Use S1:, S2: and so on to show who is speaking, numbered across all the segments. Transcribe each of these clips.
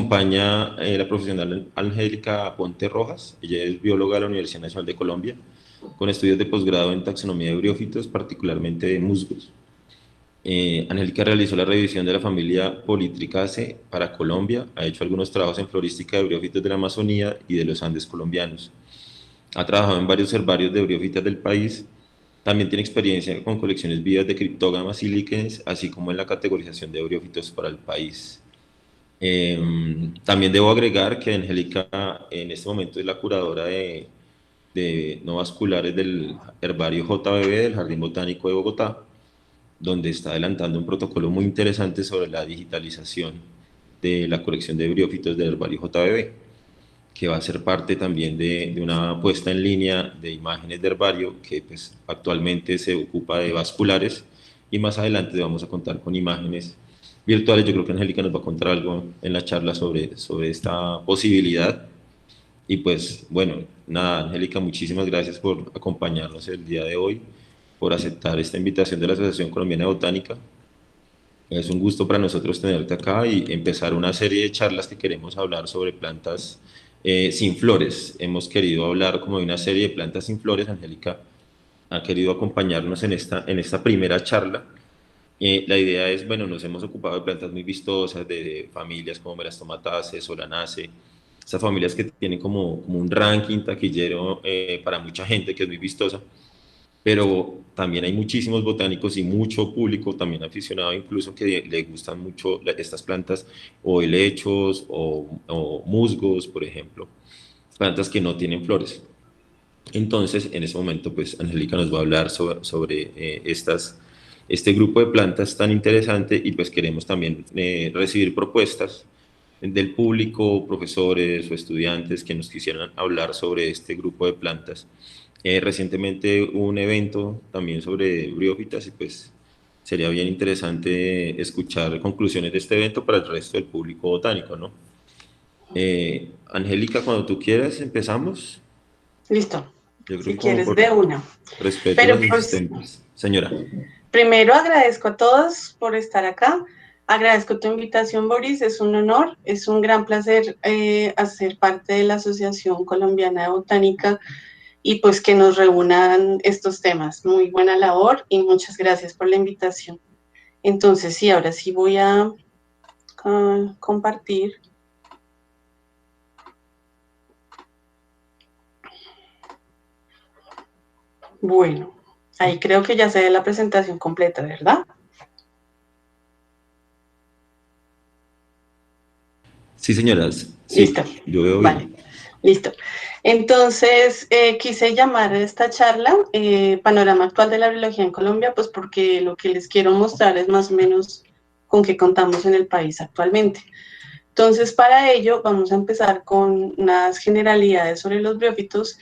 S1: acompaña la profesional Angélica Ponte Rojas. Ella es bióloga de la Universidad Nacional de Colombia, con estudios de posgrado en taxonomía de briófitos, particularmente de musgos. Angélica realizó la revisión de la familia Polytrichaceae para Colombia, ha hecho algunos trabajos en florística de briófitos de la Amazonía y de los Andes colombianos. Ha trabajado en varios herbarios de briófitas del país. También tiene experiencia con colecciones vivas de criptógamas y líquenes, así como en la categorización de briófitos para el país. También debo agregar que Angélica en este momento es la curadora de no vasculares del herbario JBB del Jardín Botánico de Bogotá, donde está adelantando un protocolo muy interesante sobre la digitalización de la colección de briófitos del herbario JBB, que va a ser parte también de una puesta en línea de imágenes de herbario que pues, actualmente se ocupa de vasculares, y más adelante vamos a contar con imágenes virtuales. Yo creo que Angélica nos va a contar algo en la charla sobre esta posibilidad. Y pues bueno, nada, Angélica, muchísimas gracias por acompañarnos el día de hoy, por aceptar esta invitación de la Asociación Colombiana de Botánica. Es un gusto para nosotros tenerte acá y empezar una serie de charlas que queremos hablar sobre plantas sin flores. Hemos querido hablar como de una serie de plantas sin flores. Angélica ha querido acompañarnos en esta primera charla. La idea es, bueno, nos hemos ocupado de plantas muy vistosas, de familias como Merastomataceae, Solanaceae, estas familias que tienen como un ranking taquillero para mucha gente, que es muy vistosa, pero también hay muchísimos botánicos y mucho público, también aficionado incluso, que le gustan mucho estas plantas, o helechos o musgos, por ejemplo, plantas que no tienen flores. Entonces, en ese momento, pues, Angélica nos va a hablar sobre este grupo de plantas tan interesante, y pues queremos también recibir propuestas del público, profesores o estudiantes que nos quisieran hablar sobre este grupo de plantas. Recientemente hubo un evento también sobre briófitas, y pues sería bien interesante escuchar conclusiones de este evento para el resto del público botánico, ¿no? Angélica, cuando tú quieras, empezamos.
S2: Listo,
S1: Yo creo
S2: si
S1: que como
S2: quieres
S1: por
S2: de una.
S1: respeto a
S2: Pero
S1: los
S2: pues
S1: asistentes. Señora.
S2: primero agradezco a todos por estar acá. Agradezco tu invitación, Boris. Es un honor, es un gran placer hacer parte de la Asociación Colombiana de Botánica y pues que nos reúnan estos temas. Muy buena labor y muchas gracias por la invitación. Entonces, sí, ahora sí voy a compartir. Bueno, ahí creo que ya se ve la presentación completa, ¿verdad?
S1: Sí, señoras.
S2: Listo,
S1: Sí, yo veo
S2: vale,
S1: bien.
S2: listo. Entonces, quise llamar a esta charla Panorama Actual de la Biología en Colombia, pues porque lo que les quiero mostrar es más o menos con qué contamos en el país actualmente. Entonces, para ello, vamos a empezar con unas generalidades sobre los briófitos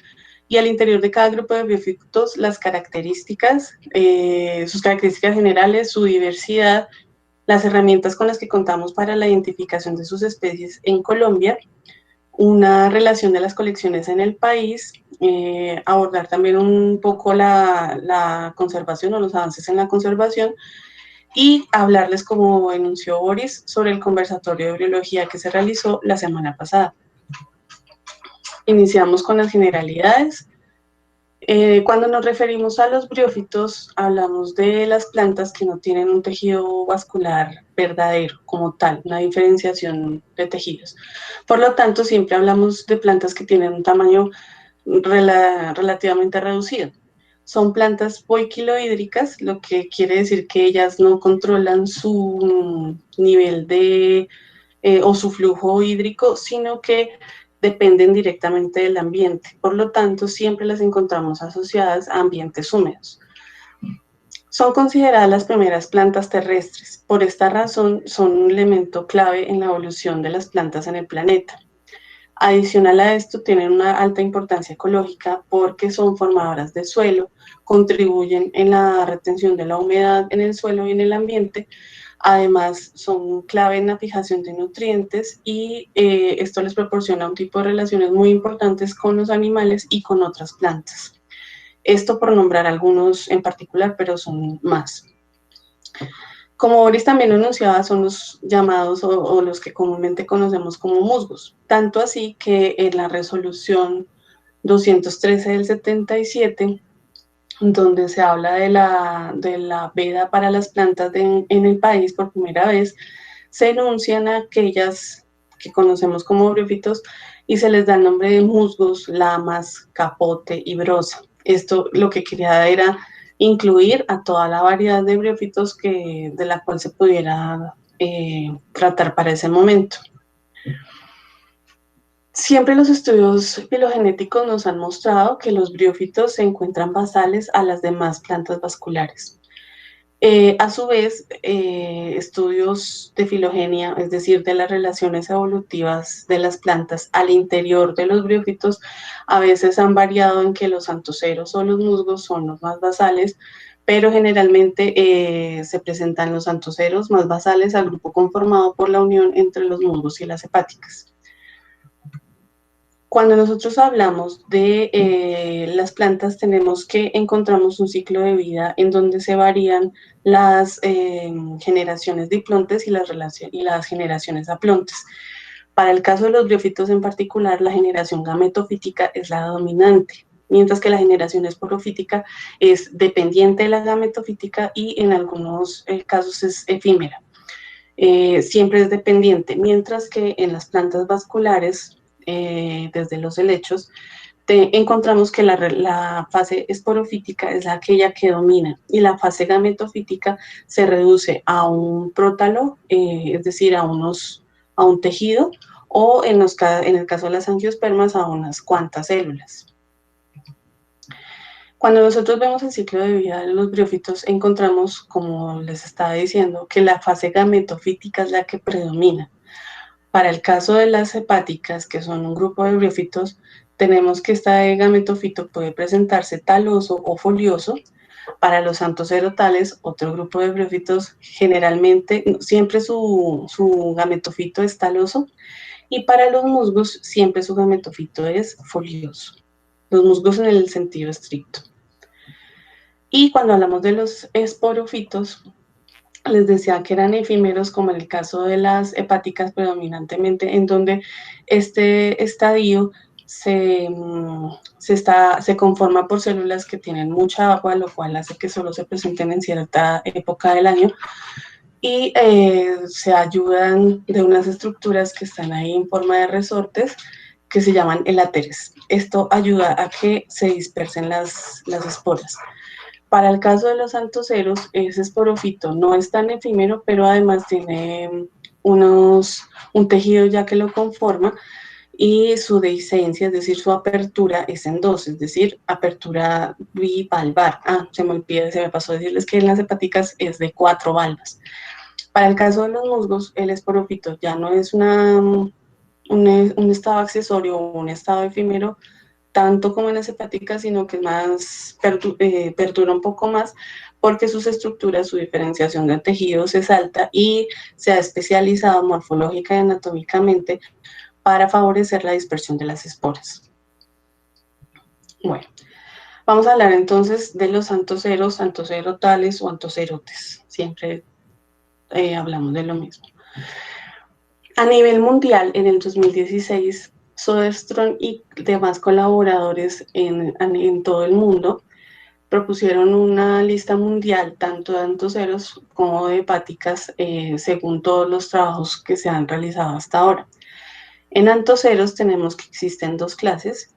S2: y al interior de cada grupo de briófitos las características, sus características generales, su diversidad, las herramientas con las que contamos para la identificación de sus especies en Colombia, una relación de las colecciones en el país, abordar también un poco la conservación o los avances en la conservación y hablarles, como enunció Boris, sobre el conversatorio de biología que se realizó la semana pasada. Iniciamos con las generalidades. Cuando nos referimos a los briófitos, hablamos de las plantas que no tienen un tejido vascular verdadero como tal, una diferenciación de tejidos. Por lo tanto, siempre hablamos de plantas que tienen un tamaño relativamente reducido. Son plantas poiquilohídricas, lo que quiere decir que ellas no controlan su nivel de o su flujo hídrico, sino que dependen directamente del ambiente. Por lo tanto, siempre las encontramos asociadas a ambientes húmedos. Son consideradas las primeras plantas terrestres. Por esta razón, son un elemento clave en la evolución de las plantas en el planeta. Adicional a esto, tienen una alta importancia ecológica porque son formadoras de suelo, contribuyen en la retención de la humedad en el suelo y en el ambiente. Además, son clave en la fijación de nutrientes y esto les proporciona un tipo de relaciones muy importantes con los animales y con otras plantas. Esto por nombrar algunos en particular, pero son más. Como Boris también lo anunciaba, son los llamados o los que comúnmente conocemos como musgos. Tanto así que en la resolución 213 del 77, donde se habla de la veda para las plantas en el país por primera vez, se enuncian aquellas que conocemos como briófitos y se les da el nombre de musgos, lamas, capote y brosa. Esto lo que quería era incluir a toda la variedad de briófitos de la cual se pudiera tratar para ese momento. Siempre los estudios filogenéticos nos han mostrado que los briófitos se encuentran basales a las demás plantas vasculares. A su vez, estudios de filogenia, es decir, de las relaciones evolutivas de las plantas al interior de los briófitos, a veces han variado en que los antoceros o los musgos son los más basales, pero generalmente se presentan los antoceros más basales al grupo conformado por la unión entre los musgos y las hepáticas. Cuando nosotros hablamos de las plantas, tenemos que encontramos un ciclo de vida en donde se varían las generaciones diplontes y las generaciones aplontes. Para el caso de los briófitos en particular, la generación gametofítica es la dominante, mientras que la generación esporofítica es dependiente de la gametofítica y en algunos casos es efímera. Siempre es dependiente, mientras que en las plantas vasculares, desde los helechos, encontramos que la fase esporofítica es aquella que domina y la fase gametofítica se reduce a un prótalo, es decir, a un tejido, o en el caso de las angiospermas a unas cuantas células. Cuando nosotros vemos el ciclo de vida de los briófitos, encontramos, como les estaba diciendo, que la fase gametofítica es la que predomina. Para el caso de las hepáticas, que son un grupo de briófitos, tenemos que este gametofito puede presentarse taloso o folioso. Para los antocerotales, otro grupo de briófitos, generalmente, siempre su gametofito es taloso, y para los musgos, siempre su gametofito es folioso. Los musgos en el sentido estricto. Y cuando hablamos de los esporofitos, les decía que eran efímeros, como en el caso de las hepáticas predominantemente, en donde este estadio se conforma por células que tienen mucha agua, lo cual hace que solo se presenten en cierta época del año, y se ayudan de unas estructuras que están ahí en forma de resortes, que se llaman eláteres. Esto ayuda a que se dispersen las esporas. Para el caso de los antoceros, ese esporofito no es tan efímero, pero además tiene un tejido ya que lo conforma, y su dehiscencia, es decir, su apertura es en dos, es decir, apertura bivalvar. Se me pasó decirles que en las hepáticas es de 4 valvas. Para el caso de los musgos, el esporofito ya no es un estado accesorio o un estado efímero, tanto como en las hepáticas, sino que más perdura un poco más, porque sus estructuras, su diferenciación de tejidos es alta y se ha especializado morfológica y anatómicamente para favorecer la dispersión de las esporas. Bueno, vamos a hablar entonces de los antoceros, antocerotales o antocerotes. Siempre hablamos de lo mismo. A nivel mundial, en el 2016, Soderstrom y demás colaboradores en todo el mundo propusieron una lista mundial tanto de antoceros como de hepáticas según todos los trabajos que se han realizado hasta ahora. En antoceros tenemos que existen 2 clases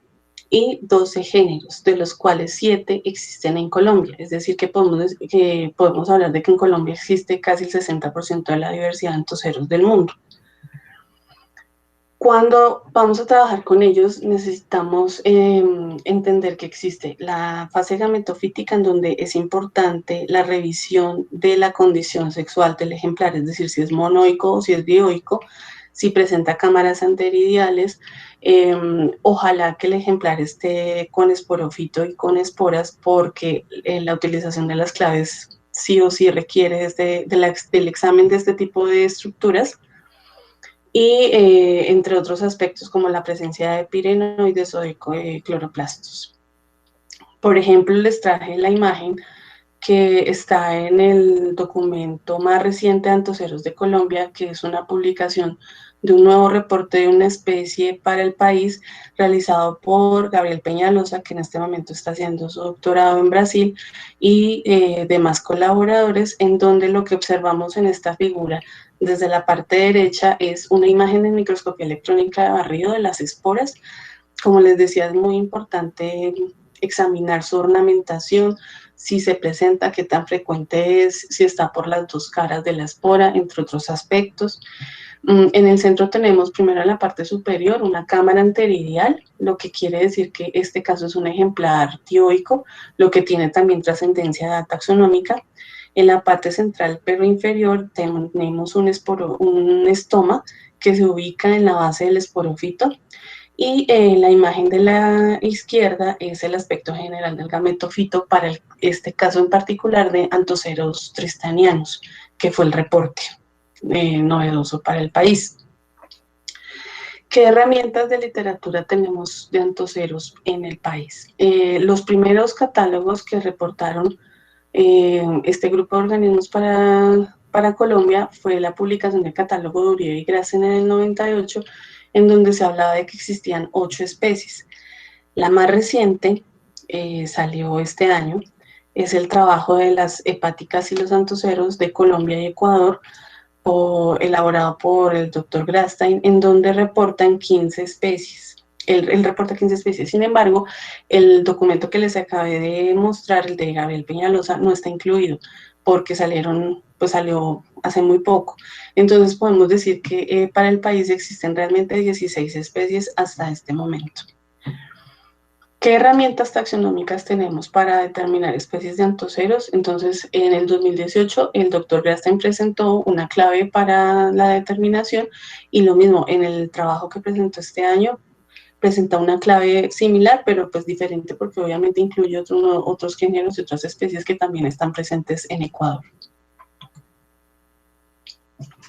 S2: y 12 géneros, de los cuales 7 existen en Colombia. Es decir, que podemos hablar de que en Colombia existe casi el 60% de la diversidad de antoceros del mundo. Cuando vamos a trabajar con ellos, necesitamos entender que existe la fase gametofítica, en donde es importante la revisión de la condición sexual del ejemplar, es decir, si es monoico o si es dioico, si presenta cámaras anteridiales. Ojalá que el ejemplar esté con esporofito y con esporas, porque la utilización de las claves sí o sí requiere del examen de este tipo de estructuras, y entre otros aspectos como la presencia de pirenoides o de cloroplastos. Por ejemplo, les traje la imagen que está en el documento más reciente de Antoceros de Colombia, que es una publicación de un nuevo reporte de una especie para el país realizado por Gabriel Peñalosa, que en este momento está haciendo su doctorado en Brasil, y demás colaboradores, en donde lo que observamos en esta figura desde la parte derecha es una imagen en microscopía electrónica de barrido de las esporas. Como les decía, es muy importante examinar su ornamentación, si se presenta, qué tan frecuente es, si está por las dos caras de la espora, entre otros aspectos. En el centro tenemos primero en la parte superior una cámara anteridial, lo que quiere decir que este caso es un ejemplar dioico, lo que tiene también trascendencia taxonómica. En la parte central, pero inferior, tenemos un estoma que se ubica en la base del esporofito, y la imagen de la izquierda es el aspecto general del gametofito para este caso en particular de Anthoceros tristanianus, que fue el reporte novedoso para el país. ¿Qué herramientas de literatura tenemos de Anthoceros en el país? Los primeros catálogos que reportaron este grupo de organismos para Colombia fue la publicación del catálogo de Uribe y Grassen en el 98, en donde se hablaba de que existían 8 especies. La más reciente salió este año, es el trabajo de las hepáticas y los anthoceros de Colombia y Ecuador, elaborado por el doctor Grastein, en donde reportan 15 especies. Él reporta 15 especies. Sin embargo, el documento que les acabé de mostrar, el de Gabriel Peñalosa, no está incluido porque salió hace muy poco. Entonces podemos decir que para el país existen realmente 16 especies hasta este momento. ¿Qué herramientas taxonómicas tenemos para determinar especies de anthoceros? Entonces, en el 2018, el doctor Grastein presentó una clave para la determinación, y lo mismo en el trabajo que presentó este año, presenta una clave similar, pero pues diferente, porque obviamente incluye otros géneros y otras especies que también están presentes en Ecuador.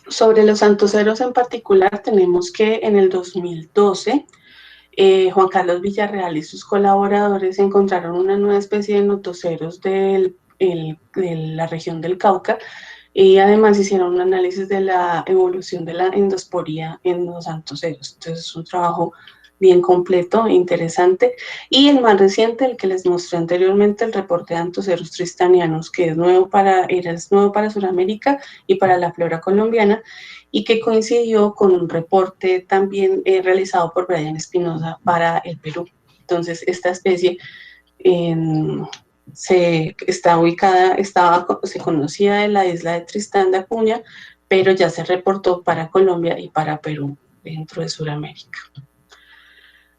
S2: Sobre los anthoceros en particular, tenemos que en el 2012, Juan Carlos Villarreal y sus colaboradores encontraron una nueva especie de notoceros de la región del Cauca, y además hicieron un análisis de la evolución de la endosporía en los anthoceros. Entonces es un trabajo bien completo e interesante. Y el más reciente, el que les mostré anteriormente, el reporte de Anthoceros tristanianus, que es nuevo para Sudamérica y para la flora colombiana, y que coincidió con un reporte también realizado por Brian Espinosa para el Perú. Entonces, esta especie se conocía de la isla de Tristán de Acuña, pero ya se reportó para Colombia y para Perú dentro de Sudamérica.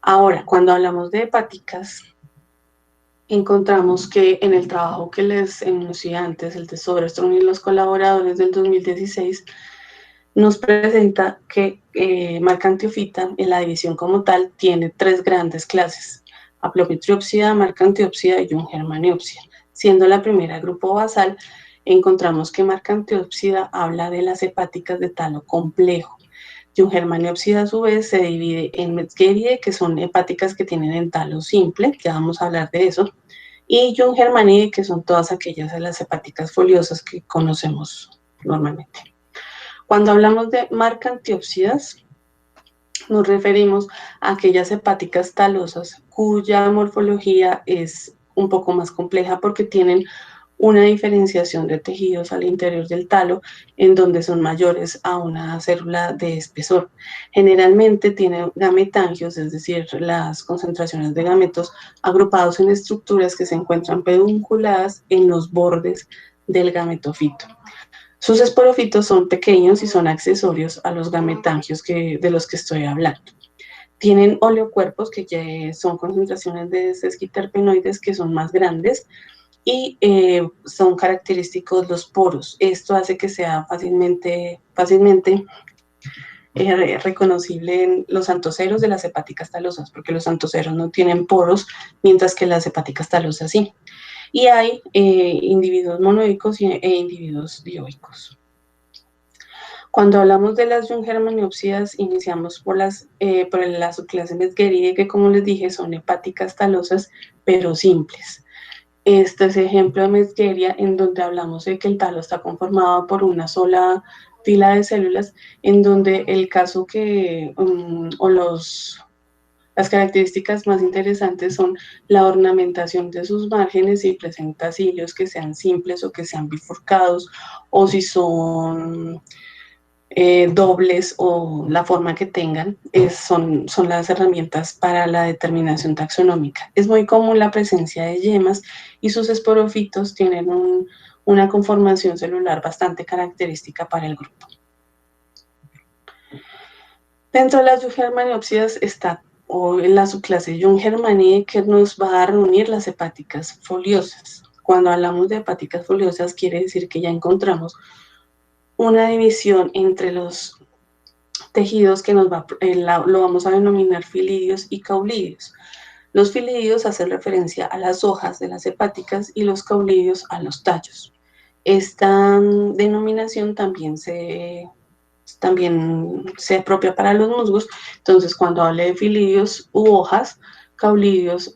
S2: Ahora, cuando hablamos de hepáticas, encontramos que en el trabajo que les enuncié antes, el de Soderstrom y los colaboradores del 2016, nos presenta que Marcantiophyta, en la división como tal, tiene 3 grandes clases: Haplometriopsida, Marcantiopsida y Jungermanniopsida. Siendo la primera grupo basal, encontramos que Marcantiopsida habla de las hepáticas de talo complejo. Jungermanniopsida a su vez se divide en Metzgeridae, que son hepáticas que tienen en talo simple, ya vamos a hablar de eso, y Jungermannidae, que son todas aquellas de las hepáticas foliosas que conocemos normalmente. Cuando hablamos de marcantiópsidas, nos referimos a aquellas hepáticas talosas cuya morfología es un poco más compleja porque tienen una diferenciación de tejidos al interior del talo en donde son mayores a una célula de espesor. Generalmente tienen gametangios, es decir, las concentraciones de gametos agrupados en estructuras que se encuentran pedunculadas en los bordes del gametofito. Sus esporofitos son pequeños y son accesorios a los gametangios de los que estoy hablando. Tienen oleocuerpos, que son concentraciones de sesquiterpenoides que son más grandes, y son característicos los poros. Esto hace que sea fácilmente reconocible en los anthoceros de las hepáticas talosas, porque los anthoceros no tienen poros, mientras que las hepáticas talosas sí. Y hay individuos monoicos e individuos dioicos. Cuando hablamos de las Jungermanniopsidas, iniciamos por la subclase Metzgeridae, que como les dije son hepáticas talosas, pero simples. Este es ejemplo de Metzgeria, en donde hablamos de que el talo está conformado por una sola fila de células, en donde el caso que, las características más interesantes son la ornamentación de sus márgenes, si presenta cilios que sean simples o que sean bifurcados, o si son dobles o la forma que tengan, son las herramientas para la determinación taxonómica. Es muy común la presencia de yemas y sus esporofitos tienen una conformación celular bastante característica para el grupo. Dentro de las Eugermaniopsidas está en la subclase Junghermaniae, que nos va a reunir las hepáticas foliosas. Cuando hablamos de hepáticas foliosas quiere decir que ya encontramos una división entre los tejidos que lo vamos a denominar filidios y caulidios. Los filidios hacen referencia a las hojas de las hepáticas y los caulidios a los tallos. Esta denominación también se apropia para los musgos. Entonces, cuando hable de filidios u hojas, caulidios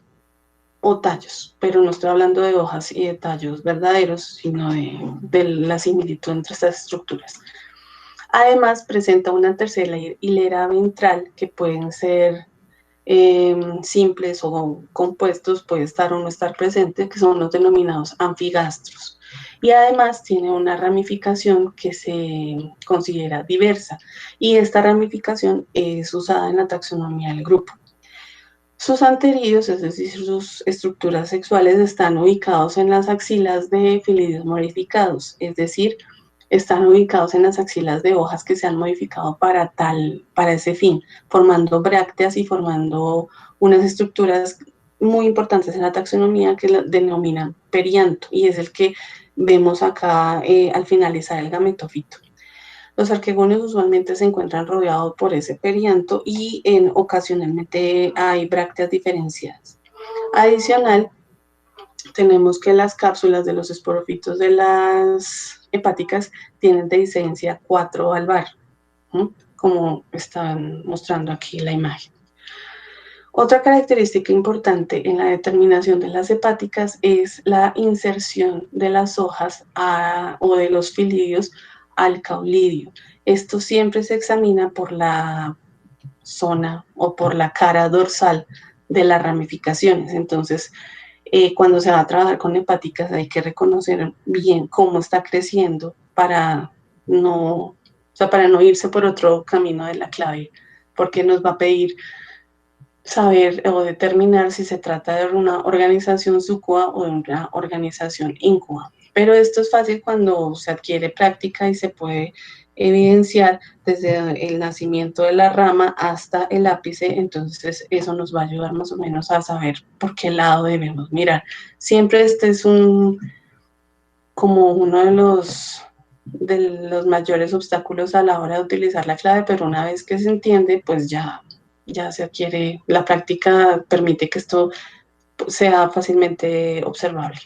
S2: o tallos, pero no estoy hablando de hojas y de tallos verdaderos, sino de la similitud entre estas estructuras. Además, presenta una tercera hilera ventral que pueden ser simples o compuestos, puede estar o no estar presente, que son los denominados anfigastros. Y además tiene una ramificación que se considera diversa, y esta ramificación es usada en la taxonomía del grupo. Sus anteridos, es decir, sus estructuras sexuales, están ubicados en las axilas de filidios modificados, es decir, están ubicados en las axilas de hojas que se han modificado para ese fin, formando brácteas y formando unas estructuras muy importantes en la taxonomía que la denominan perianto, y es el que vemos acá al finalizar el gametofito. Los arquegonios usualmente se encuentran rodeados por ese perianto y ocasionalmente hay brácteas diferenciadas. Adicional, tenemos que las cápsulas de los esporofitos de las hepáticas tienen dehiscencia 4 valvar, como están mostrando aquí la imagen. Otra característica importante en la determinación de las hepáticas es la inserción de las hojas o de los filidios al caulidio. Esto siempre se examina por la zona o por la cara dorsal de las ramificaciones. Entonces, cuando se va a trabajar con hepáticas hay que reconocer bien cómo está creciendo para no irse por otro camino de la clave, porque nos va a pedir saber o determinar si se trata de una organización sucua o de una organización incuba. Pero esto es fácil cuando se adquiere práctica y se puede evidenciar desde el nacimiento de la rama hasta el ápice. Entonces eso nos va a ayudar más o menos a saber por qué lado debemos mirar. Siempre este es como uno de los mayores obstáculos a la hora de utilizar la clave, pero una vez que se entiende, pues ya se adquiere, la práctica permite que esto sea fácilmente observable.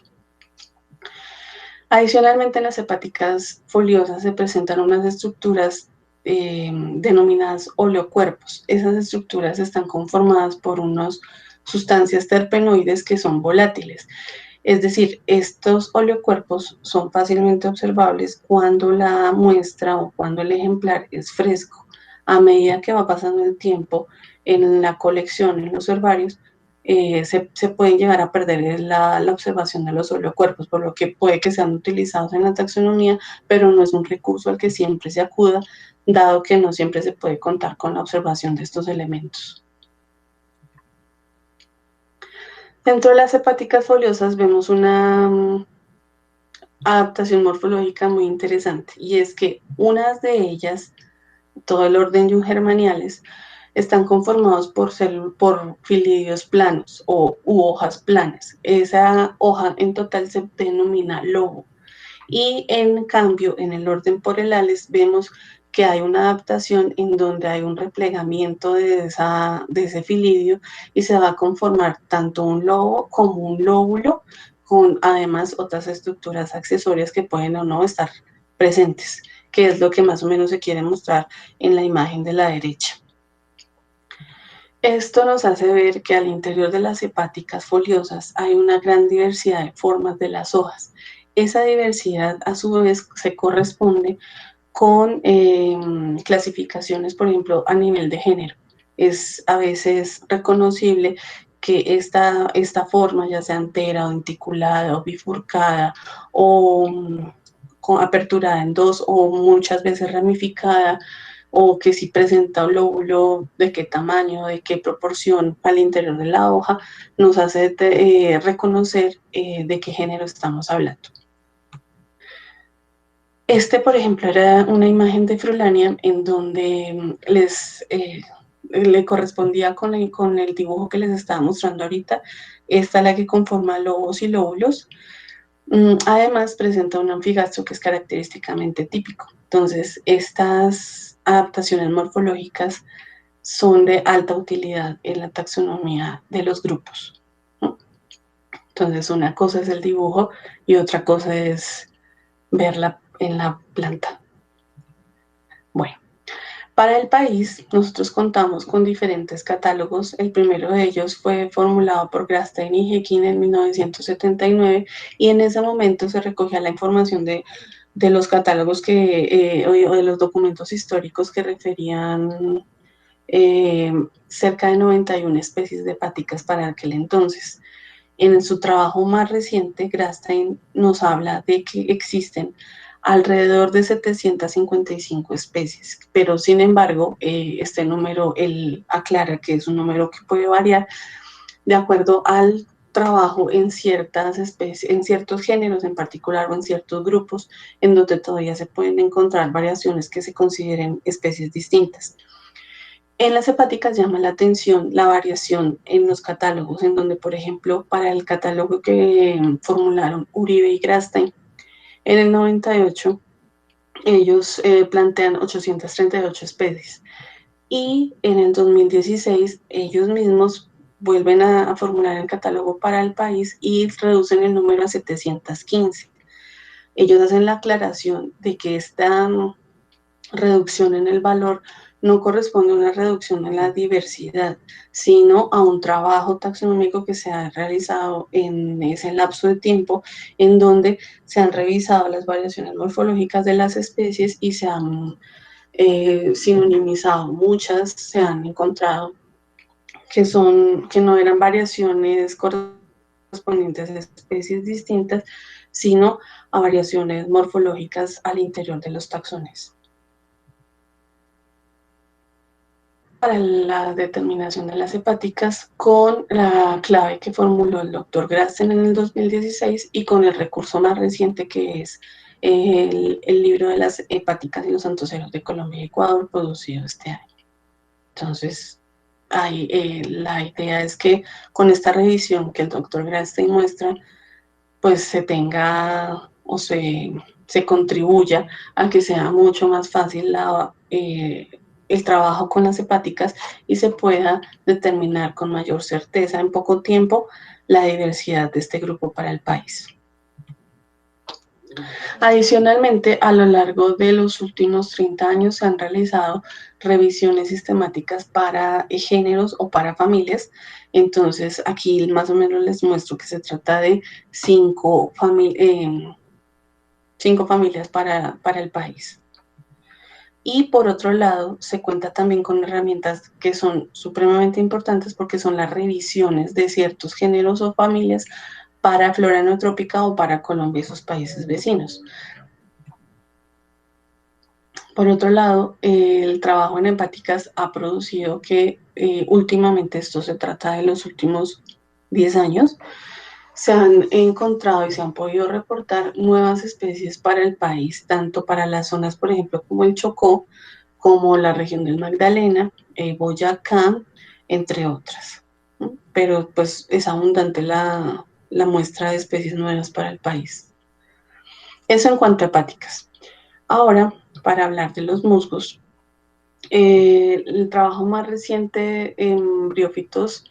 S2: Adicionalmente, en las hepáticas foliosas se presentan unas estructuras denominadas oleocuerpos. Esas estructuras están conformadas por unas sustancias terpenoides que son volátiles. Es decir, estos oleocuerpos son fácilmente observables cuando la muestra o cuando el ejemplar es fresco. A medida que va pasando el tiempo en la colección, en los herbarios, se pueden llegar a perder la observación de los oleocuerpos, por lo que puede que sean utilizados en la taxonomía, pero no es un recurso al que siempre se acuda, dado que no siempre se puede contar con la observación de estos elementos. Dentro de las hepáticas foliosas vemos una adaptación morfológica muy interesante, y es que unas de ellas, todo el orden Junghermaniales, están conformados por filidios planos u hojas planas. Esa hoja en total se denomina lobo. Y en cambio, en el orden Porelales vemos que hay una adaptación en donde hay un replegamiento de ese filidio y se va a conformar tanto un lobo como un lóbulo, con además otras estructuras accesorias que pueden o no estar presentes, que es lo que más o menos se quiere mostrar en la imagen de la derecha. Esto nos hace ver que al interior de las hepáticas foliosas hay una gran diversidad de formas de las hojas. Esa diversidad a su vez se corresponde con clasificaciones, por ejemplo, a nivel de género. Es a veces reconocible que esta forma, ya sea entera o denticulada o bifurcada o con aperturada en dos o muchas veces ramificada, o que si presenta un lóbulo, de qué tamaño, de qué proporción al interior de la hoja, nos hace reconocer de qué género estamos hablando. Por ejemplo, era una imagen de Frulania en donde le correspondía con el dibujo que les estaba mostrando ahorita. Esta es la que conforma lobos y lóbulos. Además, presenta un anfigastro que es característicamente típico. Entonces, estas adaptaciones morfológicas son de alta utilidad en la taxonomía de los grupos, ¿no? Entonces, una cosa es el dibujo y otra cosa es verla en la planta. Bueno, para el país, nosotros contamos con diferentes catálogos. El primero de ellos fue formulado por Grastein y Hekin en 1979 y en ese momento se recogía la información de los catálogos o de los documentos históricos que referían cerca de 91 especies de hepáticas para aquel entonces. En su trabajo más reciente, Grastein nos habla de que existen alrededor de 755 especies, pero sin embargo, este número, él aclara que es un número que puede variar de acuerdo al trabajo en ciertas especies, en ciertos géneros en particular o en ciertos grupos, en donde todavía se pueden encontrar variaciones que se consideren especies distintas. En las hepáticas llama la atención la variación en los catálogos, en donde, por ejemplo, para el catálogo que formularon Uribe y Grastein en el 98, ellos plantean 838 especies. Y en el 2016, ellos mismos vuelven a formular el catálogo para el país y reducen el número a 715. Ellos hacen la aclaración de que esta reducción en el valor no corresponde a una reducción en la diversidad, sino a un trabajo taxonómico que se ha realizado en ese lapso de tiempo en donde se han revisado las variaciones morfológicas de las especies y se han sinonimizado. Muchas se han encontrado que no eran variaciones correspondientes a especies distintas, sino a variaciones morfológicas al interior de los taxones. Para la determinación de las hepáticas con la clave que formuló el doctor Grasten en el 2016 y con el recurso más reciente que es el libro de las hepáticas y los antoceros de Colombia y Ecuador producido este año. Entonces, la idea es que con esta revisión que el doctor Grasten muestra, pues se tenga o se contribuya a que sea mucho más fácil el trabajo con las hepáticas y se pueda determinar con mayor certeza en poco tiempo la diversidad de este grupo para el país. Adicionalmente, a lo largo de los últimos 30 años se han realizado revisiones sistemáticas para géneros o para familias. Entonces, aquí más o menos les muestro que se trata de 5 familias para el país. Y por otro lado, se cuenta también con herramientas que son supremamente importantes porque son las revisiones de ciertos géneros o familias para flora neotrópica o para Colombia y sus países vecinos. Por otro lado, el trabajo en hepáticas ha producido que últimamente, esto se trata de los últimos 10 años, se han encontrado y se han podido reportar nuevas especies para el país, tanto para las zonas, por ejemplo, como el Chocó, como la región del Magdalena, Boyacá, entre otras. ¿No? Pero pues es abundante la muestra de especies nuevas para el país. Eso en cuanto a hepáticas. Ahora, para hablar de los musgos, el trabajo más reciente en briófitos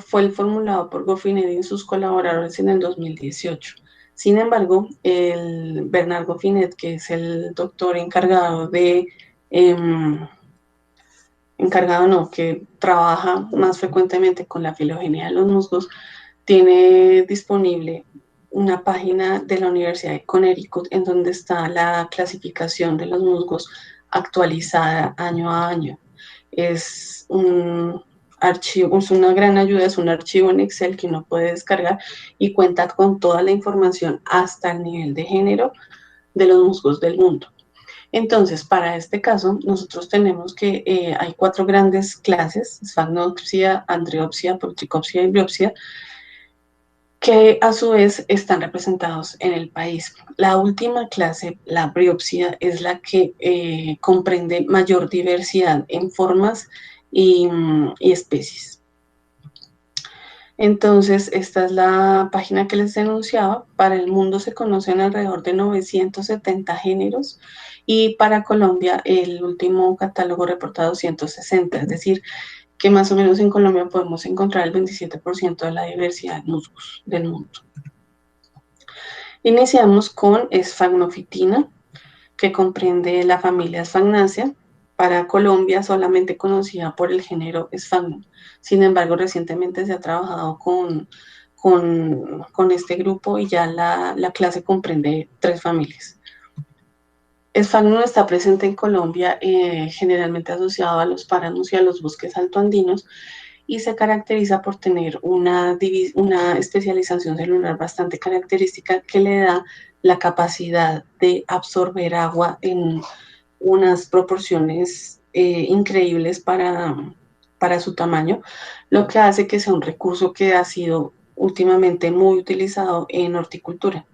S2: fue el formulado por Goffinet y sus colaboradores en el 2018. Sin embargo, el Bernard Goffinet, que es el doctor encargado de encargado no, que trabaja más frecuentemente con la filogenia de los musgos, tiene disponible una página de la Universidad de Connecticut en donde está la clasificación de los musgos actualizada año a año. Es un archivo, es una gran ayuda, es un archivo en Excel que uno puede descargar y cuenta con toda la información hasta el nivel de género de los musgos del mundo. Entonces, para este caso, nosotros tenemos que hay 4 grandes clases, Sphagnopsia, Andreopsia, Proticopsia y Briopsia, que a su vez están representados en el país. La última clase, la Briopsia, es la que comprende mayor diversidad en formas y especies. Entonces, esta es la página que les denunciaba. Para el mundo se conocen alrededor de 970 géneros y para Colombia el último catálogo reportado 160, es decir, que más o menos en Colombia podemos encontrar el 27% de la diversidad de musgos del mundo. Iniciamos con Sphagnofitina, que comprende la familia Sphagnacea, para Colombia solamente conocida por el género Sphagnum. Sin embargo, recientemente se ha trabajado con este grupo y ya la clase comprende 3 familias. Sphagnum está presente en Colombia, generalmente asociado a los páramos y a los bosques altoandinos, y se caracteriza por tener una especialización celular bastante característica que le da la capacidad de absorber agua en unas proporciones increíbles para su tamaño, lo que hace que sea un recurso que ha sido últimamente muy utilizado en horticultura.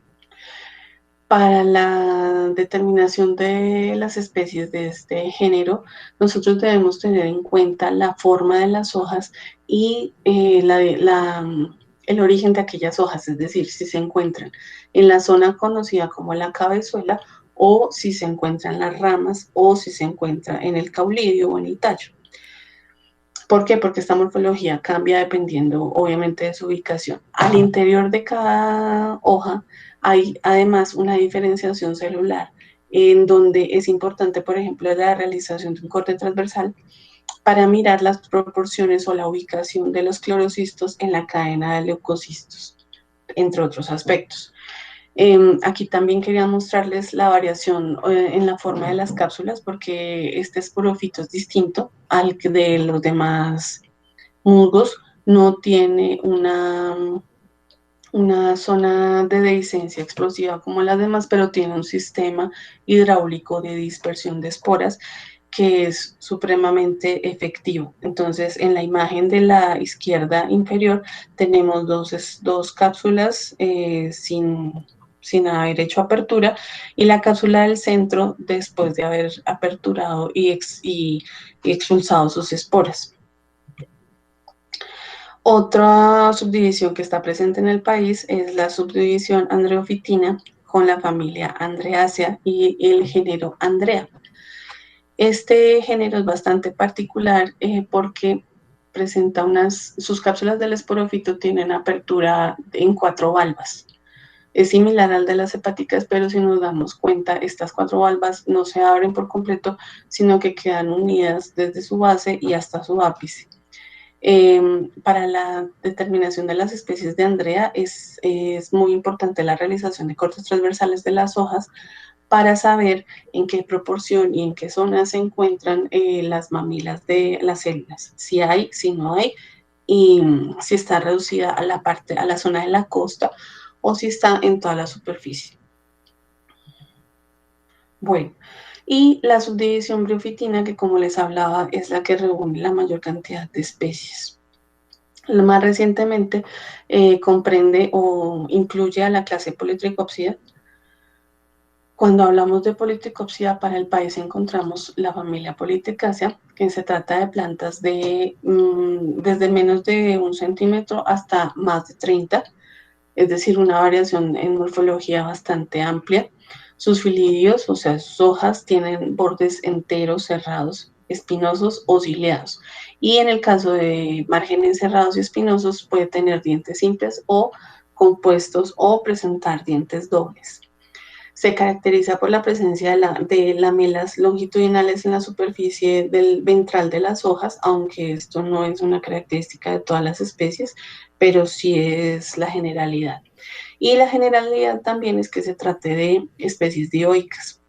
S2: Para la determinación de las especies de este género, nosotros debemos tener en cuenta la forma de las hojas y el origen de aquellas hojas, es decir, si se encuentran en la zona conocida como la cabezuela o si se encuentran las ramas o si se encuentra en el caulillo o en el tallo. ¿Por qué? Porque esta morfología cambia dependiendo, obviamente, de su ubicación. Al interior de cada hoja hay además una diferenciación celular en donde es importante, por ejemplo, la realización de un corte transversal para mirar las proporciones o la ubicación de los clorocistos en la cadena de leucocistos, entre otros aspectos. Aquí también quería mostrarles la variación en la forma de las cápsulas porque este esporofito es distinto al de los demás musgos, no tiene una zona de dehiscencia explosiva como las demás, pero tiene un sistema hidráulico de dispersión de esporas que es supremamente efectivo. Entonces, en la imagen de la izquierda inferior tenemos dos cápsulas sin haber hecho apertura y la cápsula del centro después de haber aperturado y expulsado sus esporas. Otra subdivisión que está presente en el país es la subdivisión Andreofitina con la familia Andreaceae y el género Andrea. Este género es bastante particular porque presenta sus cápsulas del esporófito tienen apertura en 4 valvas. Es similar al de las hepáticas, pero si nos damos cuenta, estas 4 valvas no se abren por completo, sino que quedan unidas desde su base y hasta su ápice. Para la determinación de las especies de Andrea es muy importante la realización de cortes transversales de las hojas para saber en qué proporción y en qué zona se encuentran las mamilas de las células, si hay, si no hay, y si está reducida a la zona de la costa o si está en toda la superficie. Bueno, y la subdivisión briofitina, que como les hablaba, es la que reúne la mayor cantidad de especies. Más recientemente comprende o incluye a la clase Polytrichopsida. Cuando hablamos de Polytrichopsida para el país encontramos la familia Polytrichaceae, que se trata de plantas desde menos de 1 centímetro hasta más de 30, es decir, una variación en morfología bastante amplia. Sus filidios, o sea, sus hojas, tienen bordes enteros, cerrados, espinosos o ciliados. Y en el caso de márgenes cerrados y espinosos, puede tener dientes simples o compuestos o presentar dientes dobles. Se caracteriza por la presencia de lamelas longitudinales en la superficie del ventral de las hojas, aunque esto no es una característica de todas las especies, pero sí es la generalidad. Y la generalidad también es que se trate de especies dioicas.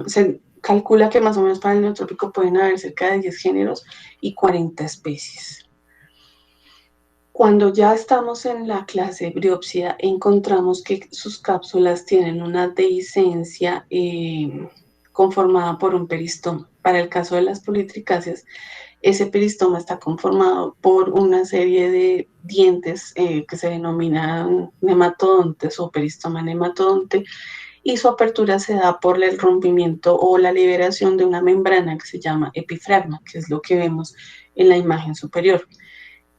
S2: Se calcula que más o menos para el neotrópico pueden haber cerca de 10 géneros y 40 especies. Cuando ya estamos en la clase briópsida, encontramos que sus cápsulas tienen una dehiscencia conformada por un peristoma. Para el caso de las politricáceas, ese peristoma está conformado por una serie de dientes que se denominan nematodontes o peristoma nematodonte, y su apertura se da por el rompimiento o la liberación de una membrana que se llama epifragma, que es lo que vemos en la imagen superior.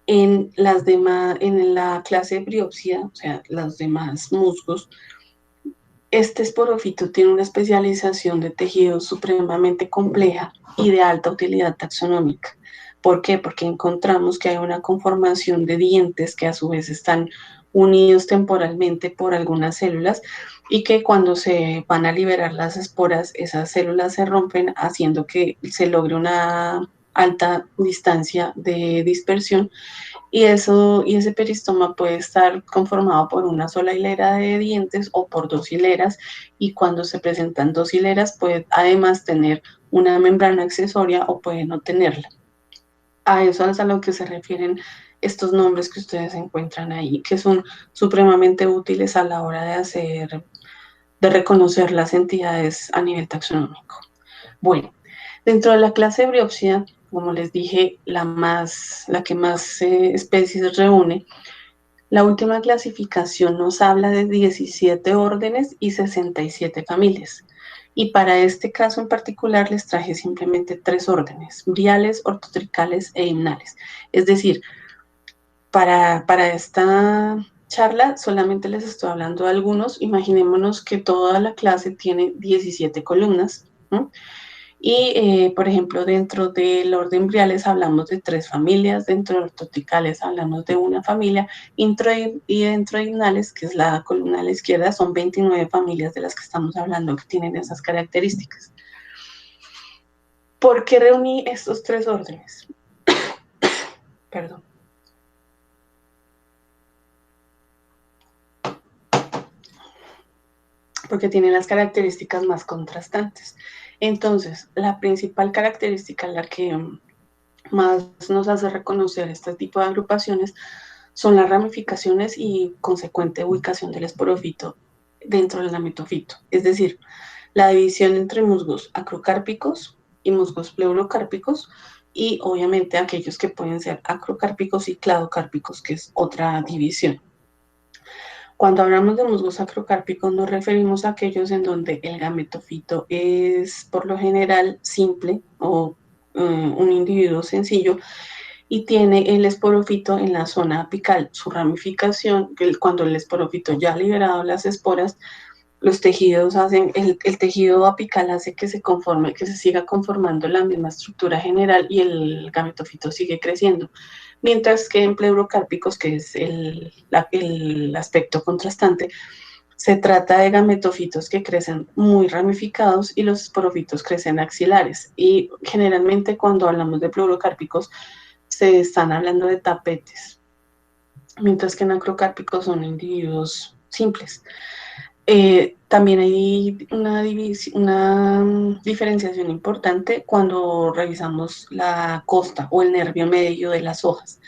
S2: En la clase briópsida, o sea, los demás musgos, este esporofito tiene una especialización de tejidos supremamente compleja y de alta utilidad taxonómica. ¿Por qué? Porque encontramos que hay una conformación de dientes que a su vez están unidos temporalmente por algunas células y que cuando se van a liberar las esporas, esas células se rompen haciendo que se logre una alta distancia de dispersión y ese peristoma puede estar conformado por una sola hilera de dientes o por dos hileras, y cuando se presentan dos hileras puede además tener una membrana accesoria o puede no tenerla. A eso es a lo que se refieren estos nombres que ustedes encuentran ahí, que son supremamente útiles a la hora de reconocer las entidades a nivel taxonómico. Bueno, dentro de la clase briópsida, como les dije, la que más especies reúne, la última clasificación nos habla de 17 órdenes y 67 familias. Y para este caso en particular les traje simplemente 3 órdenes: briales, ortotricales e himnales. Es decir, para esta charla solamente les estoy hablando de algunos. Imaginémonos que toda la clase tiene 17 columnas, ¿no? Y, por ejemplo, dentro del orden briales hablamos de 3 familias, dentro de ortoticales hablamos de una familia, y dentro de himnales, que es la columna a la izquierda, son 29 familias de las que estamos hablando que tienen esas características. ¿Por qué reuní estos 3 órdenes? Perdón. Porque tienen las características más contrastantes. Entonces, la principal característica, la que más nos hace reconocer este tipo de agrupaciones, son las ramificaciones y consecuente ubicación del esporofito dentro del gametofito. Es decir, la división entre musgos acrocárpicos y musgos pleurocárpicos, y obviamente aquellos que pueden ser acrocárpicos y cladocárpicos, que es otra división. Cuando hablamos de musgos acrocárpicos nos referimos a aquellos en donde el gametofito es por lo general simple o un individuo sencillo y tiene el esporofito en la zona apical. Su ramificación, cuando el esporofito ya ha liberado las esporas, los tejidos hacen, el tejido apical hace que se conforme, que se siga conformando la misma estructura general y el gametofito sigue creciendo. Mientras que en pleurocárpicos, que es el aspecto contrastante, se trata de gametofitos que crecen muy ramificados y los esporofitos crecen axilares. Y generalmente cuando hablamos de pleurocárpicos se están hablando de tapetes, mientras que en acrocárpicos son individuos simples. También hay una diferenciación importante cuando revisamos la costa o el nervio medio de las hojas.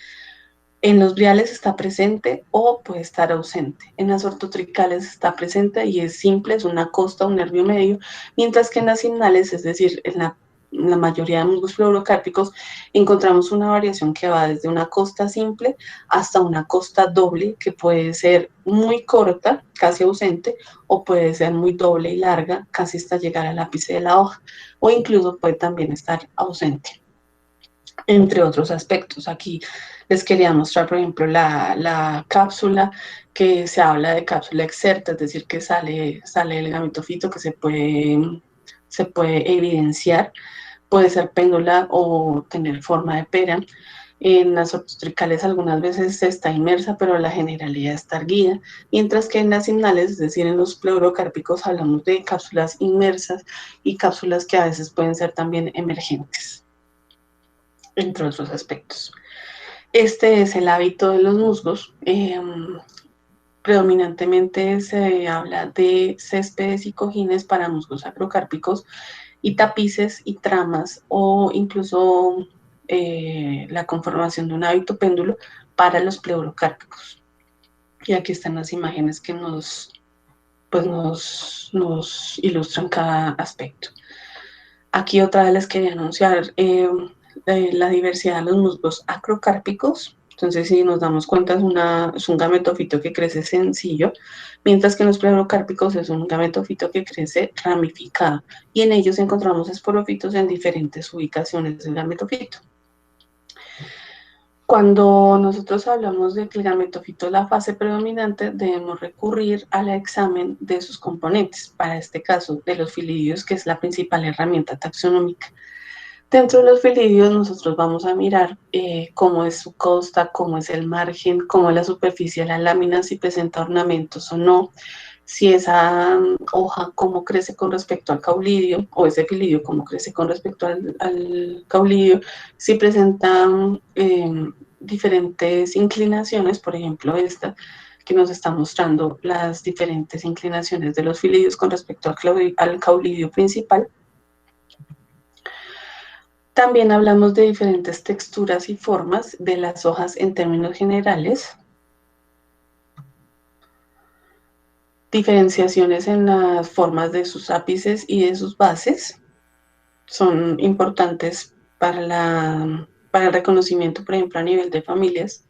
S2: En los briales está presente o puede estar ausente. En las ortotricales está presente y es simple, es una costa, un nervio medio, mientras que en las himnales, es decir, en la mayoría de musgos pleurocárpicos, encontramos una variación que va desde una costa simple hasta una costa doble, que puede ser muy corta, casi ausente, o puede ser muy doble y larga, casi hasta llegar al ápice de la hoja, o incluso puede también estar ausente, entre otros aspectos. Aquí les quería mostrar, por ejemplo, la cápsula, que se habla de cápsula exerta, es decir, que sale el gametofito, que se puede evidenciar. Puede ser péndula o tener forma de pera. En las obstetricales algunas veces está inmersa, pero la generalidad está erguida, mientras que en las himnales, es decir, en los pleurocárpicos, hablamos de cápsulas inmersas y cápsulas que a veces pueden ser también emergentes, entre otros aspectos. Este es el hábito de los musgos. Predominantemente se habla de céspedes y cojines para musgos acrocárpicos y tapices y tramas o incluso la conformación de un hábito péndulo para los pleurocárpicos. Y aquí están las imágenes que nos ilustran cada aspecto. Aquí otra vez les quería anunciar la diversidad de los musgos acrocárpicos. Entonces, si nos damos cuenta, es un gametofito que crece sencillo, mientras que en los pleurocárpicos es un gametofito que crece ramificado. Y en ellos encontramos esporofitos en diferentes ubicaciones del gametofito. Cuando nosotros hablamos de que el gametofito es la fase predominante, debemos recurrir al examen de sus componentes, para este caso de los filidios, que es la principal herramienta taxonómica. Dentro de los filidios nosotros vamos a mirar cómo es su costa, cómo es el margen, cómo es la superficie de la lámina, si presenta ornamentos o no, si esa hoja cómo crece con respecto al caulidio, o ese filidio cómo crece con respecto al caulidio, si presenta diferentes inclinaciones, por ejemplo esta, que nos está mostrando las diferentes inclinaciones de los filidios con respecto al caulidio principal. También hablamos de diferentes texturas y formas de las hojas en términos generales, diferenciaciones en las formas de sus ápices y de sus bases, son importantes para el reconocimiento, por ejemplo, a nivel de familias.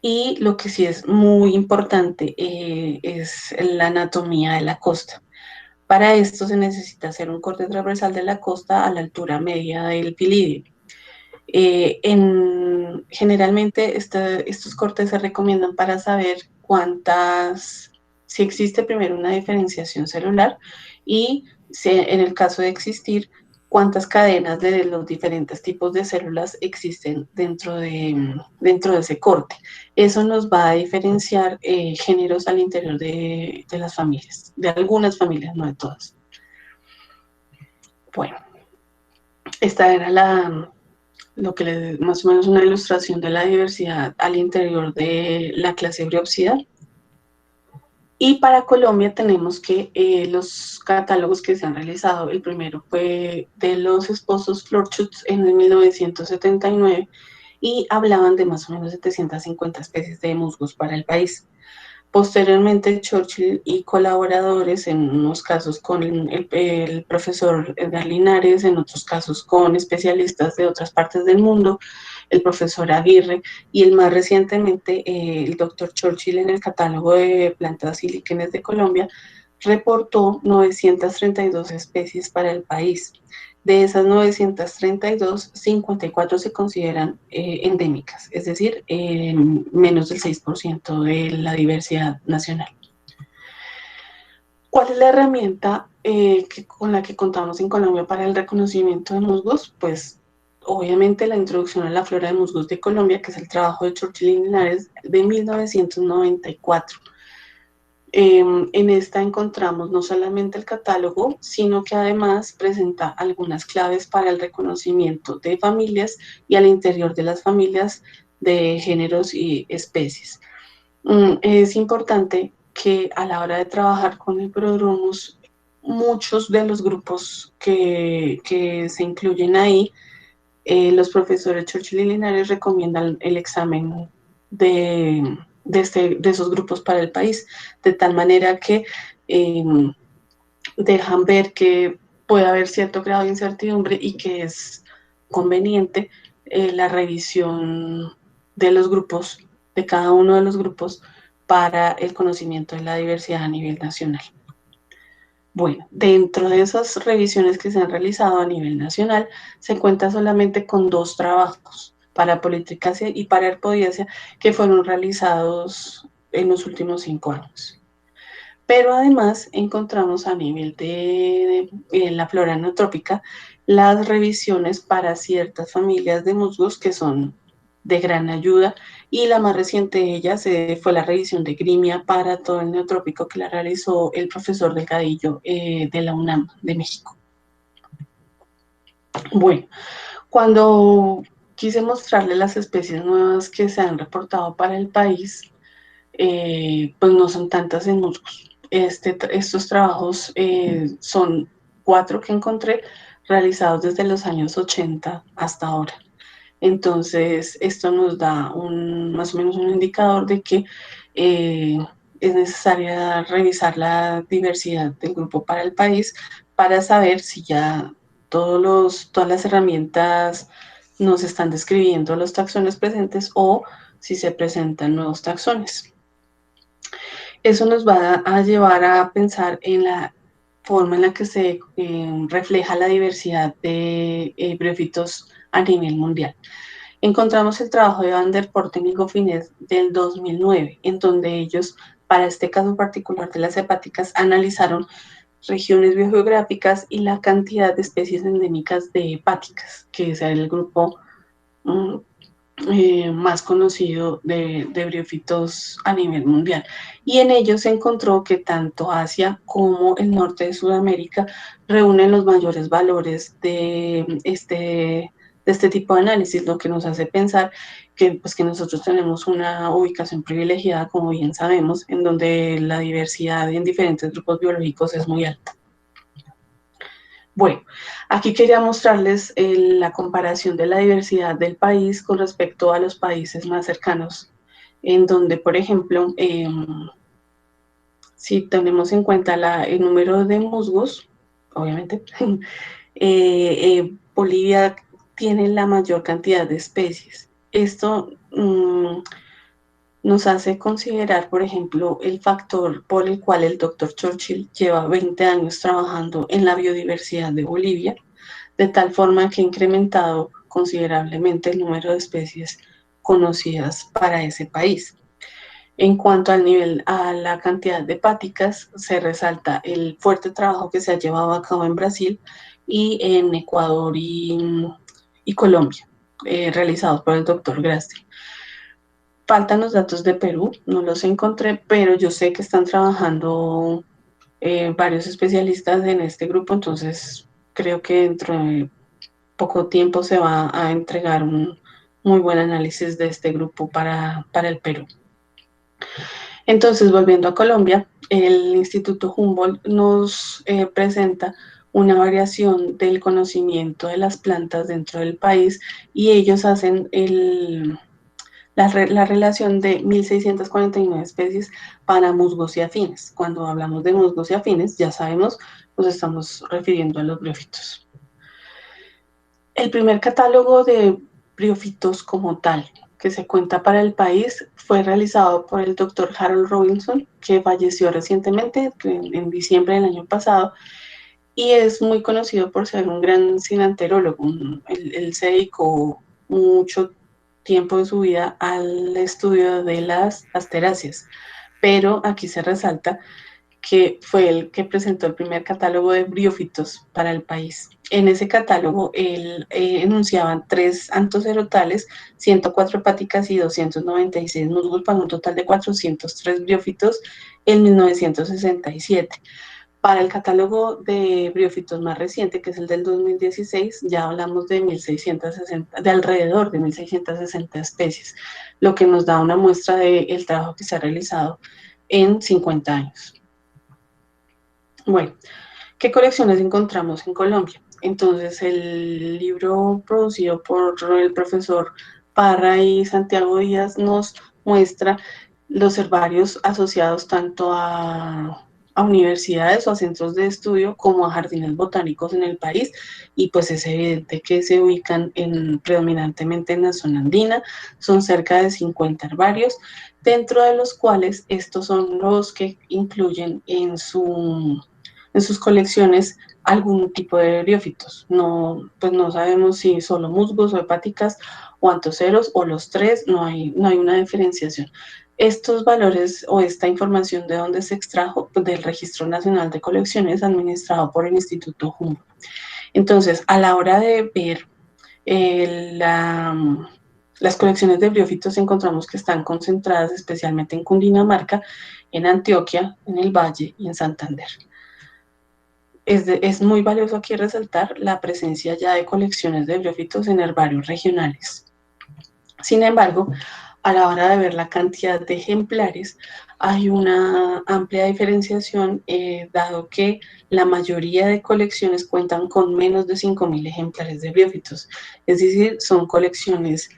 S2: Y lo que sí es muy importante es la anatomía de la costa. Para esto se necesita hacer un corte transversal de la costa a la altura media del filidio. Generalmente estos cortes se recomiendan para saber si existe primero una diferenciación celular y en el caso de existir, cuántas cadenas de los diferentes tipos de células existen dentro de ese corte. Eso nos va a diferenciar géneros al interior de las familias, de algunas familias, no de todas. Bueno, esta era lo que más o menos una ilustración de la diversidad al interior de la clase briopsida. Y para Colombia tenemos que los catálogos que se han realizado, el primero fue de los esposos Florschutz en el 1979 y hablaban de más o menos 750 especies de musgos para el país. Posteriormente, Churchill y colaboradores, en unos casos con el profesor Edgar Linares, en otros casos con especialistas de otras partes del mundo, el profesor Aguirre, y el más recientemente, el doctor Churchill en el catálogo de plantas y líquenes de Colombia, reportó 932 especies para el país. De esas 932, 54 se consideran endémicas, es decir, menos del 6% de la diversidad nacional. ¿Cuál es la herramienta con la que contamos en Colombia para el reconocimiento de musgos? Pues obviamente la introducción a la flora de musgos de Colombia, que es el trabajo de Churchill y Linares de 1994. En esta encontramos no solamente el catálogo, sino que además presenta algunas claves para el reconocimiento de familias y al interior de las familias de géneros y especies. Es importante que a la hora de trabajar con el Prodromus, muchos de los grupos que se incluyen ahí, los profesores Churchill y Linares recomiendan el examen de esos grupos para el país, de tal manera que dejan ver que puede haber cierto grado de incertidumbre y que es conveniente la revisión de los grupos, de cada uno de los grupos, para el conocimiento de la diversidad a nivel nacional. Bueno, dentro de esas revisiones que se han realizado a nivel nacional, se cuenta solamente con 2 trabajos para politricacia y para herpodiacia que fueron realizados en los últimos 5 años. Pero además encontramos a nivel de la flora neotrópica las revisiones para ciertas familias de musgos que son de gran ayuda, y la más reciente de ellas fue la revisión de Grimia para todo el neotrópico que la realizó el profesor Delgadillo de la UNAM de México. Bueno, cuando quise mostrarle las especies nuevas que se han reportado para el país, pues no son tantas en musgos. Estos trabajos son 4 que encontré realizados desde los años 80 hasta ahora. Entonces, esto nos da más o menos un indicador de que es necesaria revisar la diversidad del grupo para el país para saber si ya todas las herramientas nos están describiendo los taxones presentes o si se presentan nuevos taxones. Eso nos va a llevar a pensar en la forma en la que se refleja la diversidad de briófitos a nivel mundial. Encontramos el trabajo de Van der Porten y Goffines del 2009, en donde ellos, para este caso particular de las hepáticas, analizaron regiones biogeográficas y la cantidad de especies endémicas de hepáticas, que es el grupo más conocido de briófitos a nivel mundial. Y en ellos se encontró que tanto Asia como el norte de Sudamérica reúnen los mayores valores de este tipo de análisis, lo que nos hace pensar que nosotros tenemos una ubicación privilegiada, como bien sabemos, en donde la diversidad en diferentes grupos biológicos es muy alta. Bueno, aquí quería mostrarles la comparación de la diversidad del país con respecto a los países más cercanos, en donde, por ejemplo, si tenemos en cuenta el número de musgos, obviamente, Bolivia tiene la mayor cantidad de especies. Esto nos hace considerar, por ejemplo, el factor por el cual el doctor Churchill lleva 20 años trabajando en la biodiversidad de Bolivia, de tal forma que ha incrementado considerablemente el número de especies conocidas para ese país. En cuanto al nivel, a la cantidad de hepáticas, se resalta el fuerte trabajo que se ha llevado a cabo en Brasil y en Ecuador y Colombia, realizados por el doctor Grassi. Faltan los datos de Perú, no los encontré, pero yo sé que están trabajando varios especialistas en este grupo, entonces creo que dentro de poco tiempo se va a entregar un muy buen análisis de este grupo para el Perú. Entonces, volviendo a Colombia, el Instituto Humboldt nos presenta una variación del conocimiento de las plantas dentro del país y ellos hacen la relación de 1.649 especies para musgos y afines. Cuando hablamos de musgos y afines, ya sabemos, nos estamos refiriendo a los briófitos. El primer catálogo de briófitos como tal que se cuenta para el país fue realizado por el doctor Harold Robinson, que falleció recientemente, en diciembre del año pasado, y es muy conocido por ser un gran sinanterólogo. Él se dedicó mucho tiempo de su vida al estudio de las asteráceas, pero aquí se resalta que fue el que presentó el primer catálogo de briófitos para el país. En ese catálogo, él enunciaban 3 antocerotales, 104 hepáticas y 296 musgos, para un total de 403 briófitos en 1967. Para el catálogo de briófitos más reciente, que es el del 2016, ya hablamos de 1.660, de alrededor de 1.660 especies, lo que nos da una muestra del trabajo que se ha realizado en 50 años. Bueno, ¿qué colecciones encontramos en Colombia? Entonces, el libro producido por el profesor Parra y Santiago Díaz nos muestra los herbarios asociados tanto a universidades o a centros de estudio como a jardines botánicos en el país, y pues es evidente que se ubican predominantemente en la zona andina. Son cerca de 50 herbarios, dentro de los cuales estos son los que incluyen en sus colecciones algún tipo de briófitos. No, pues no sabemos si solo musgos o hepáticas o antoceros o los tres, no hay una diferenciación. Estos valores o esta información de dónde se extrajo, pues del Registro Nacional de Colecciones administrado por el Instituto Humboldt. Entonces, a la hora de ver Las colecciones de briófitos encontramos que están concentradas especialmente en Cundinamarca, en Antioquia, en el Valle y en Santander. Es muy valioso aquí resaltar la presencia ya de colecciones de briófitos en herbarios regionales. Sin embargo, a la hora de ver la cantidad de ejemplares, hay una amplia diferenciación, dado que la mayoría de colecciones cuentan con menos de 5.000 ejemplares de briófitos. Es decir, son colecciones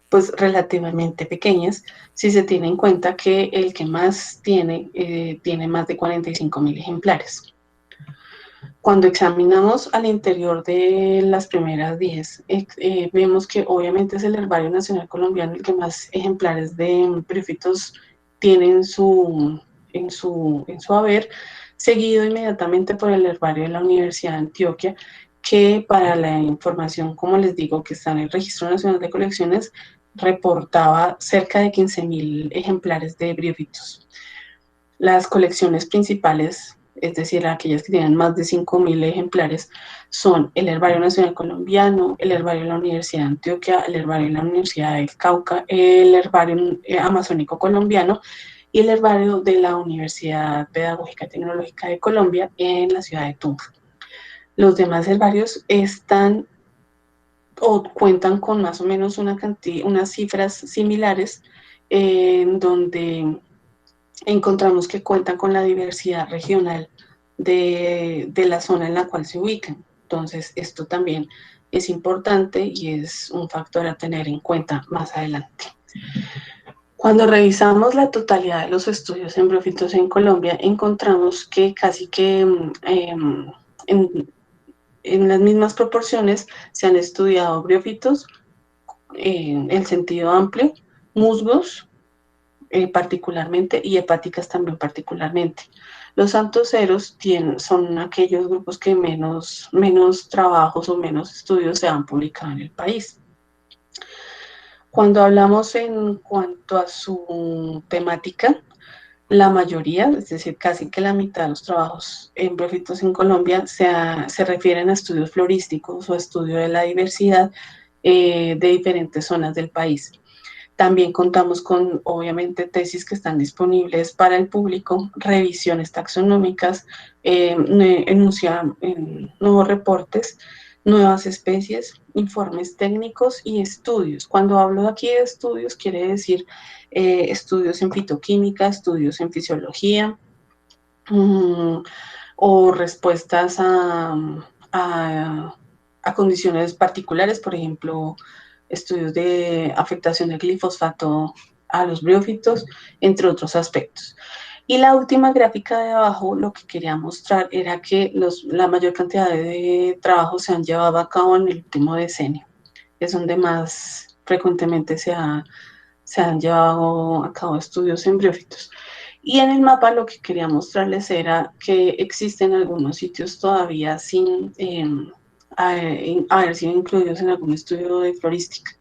S2: pues relativamente pequeñas, si se tiene en cuenta que el que más tiene más de 45.000 ejemplares. Cuando examinamos al interior de las primeras 10, vemos que obviamente es el Herbario Nacional Colombiano el que más ejemplares de briófitos tiene en su haber, seguido inmediatamente por el Herbario de la Universidad de Antioquia, que para la información, como les digo, que está en el Registro Nacional de Colecciones, reportaba cerca de 15.000 ejemplares de briófitos. Las colecciones principales, es decir, aquellas que tienen más de 5.000 ejemplares, son el Herbario Nacional Colombiano, el Herbario de la Universidad de Antioquia, el Herbario de la Universidad del Cauca, el Herbario Amazónico Colombiano y el Herbario de la Universidad Pedagógica y Tecnológica de Colombia en la ciudad de Tunja. Los demás herbarios están o cuentan con más o menos unas cifras similares, donde encontramos que cuentan con la diversidad regional de la zona en la cual se ubican. Entonces, esto también es importante y es un factor a tener en cuenta más adelante. Cuando revisamos la totalidad de los estudios en briófitos en Colombia, encontramos que casi que en las mismas proporciones se han estudiado briófitos en el sentido amplio, musgos, particularmente, y hepáticas también particularmente. Los antoceros son aquellos grupos que menos trabajos o menos estudios se han publicado en el país. Cuando hablamos en cuanto a su temática, la mayoría, es decir, casi que la mitad de los trabajos en briófitos en Colombia se refieren a estudios florísticos o estudio de la diversidad de diferentes zonas del país. También contamos con, obviamente, tesis que están disponibles para el público, revisiones taxonómicas, nuevos reportes, nuevas especies, informes técnicos y estudios. Cuando hablo aquí de estudios, quiere decir estudios en fitoquímica, estudios en fisiología, o respuestas a condiciones particulares, por ejemplo, estudios de afectación del glifosfato a los briófitos, entre otros aspectos. Y la última gráfica de abajo lo que quería mostrar era que la mayor cantidad de trabajos se han llevado a cabo en el último decenio. Es donde más frecuentemente se han llevado a cabo estudios en briófitos. Y en el mapa lo que quería mostrarles era que existen algunos sitios todavía sin haber sido incluidos en algún estudio de florística,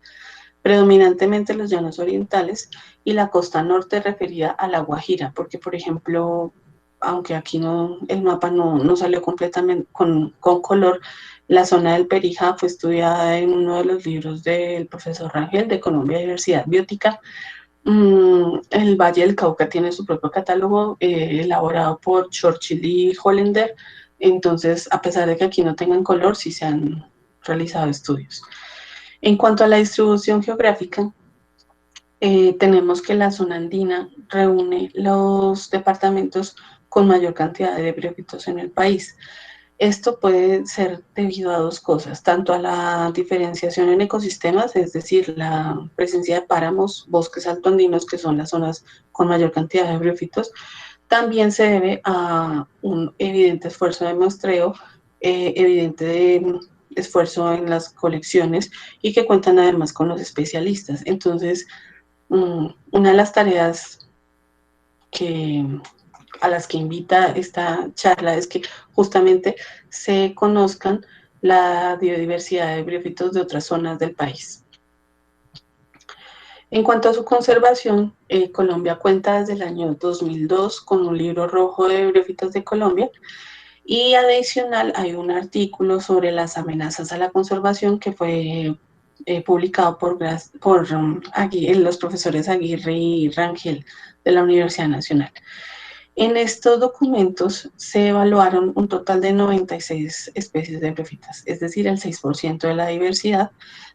S2: predominantemente los llanos orientales y la costa norte referida a La Guajira, porque por ejemplo, aunque aquí el mapa no salió completamente con color, la zona del Perijá fue estudiada en uno de los libros del profesor Rangel de Economía y Diversidad Biótica. El Valle del Cauca tiene su propio catálogo elaborado por Churchill y Hollander. Entonces, a pesar de que aquí no tengan color, sí se han realizado estudios. En cuanto a la distribución geográfica, tenemos que la zona andina reúne los departamentos con mayor cantidad de briófitos en el país. Esto puede ser debido a dos cosas, tanto a la diferenciación en ecosistemas, es decir, la presencia de páramos, bosques altoandinos, que son las zonas con mayor cantidad de briófitos. También se debe a un evidente esfuerzo de muestreo, evidente de esfuerzo en las colecciones y que cuentan además con los especialistas. Entonces, una de las tareas a las que invita esta charla es que justamente se conozcan la biodiversidad de briófitos de otras zonas del país. En cuanto a su conservación, Colombia cuenta desde el año 2002 con un libro rojo de briófitos de Colombia, y adicional hay un artículo sobre las amenazas a la conservación que fue publicado por los profesores Aguirre y Rangel de la Universidad Nacional. En estos documentos se evaluaron un total de 96 especies de briófitas, es decir, el 6% de la diversidad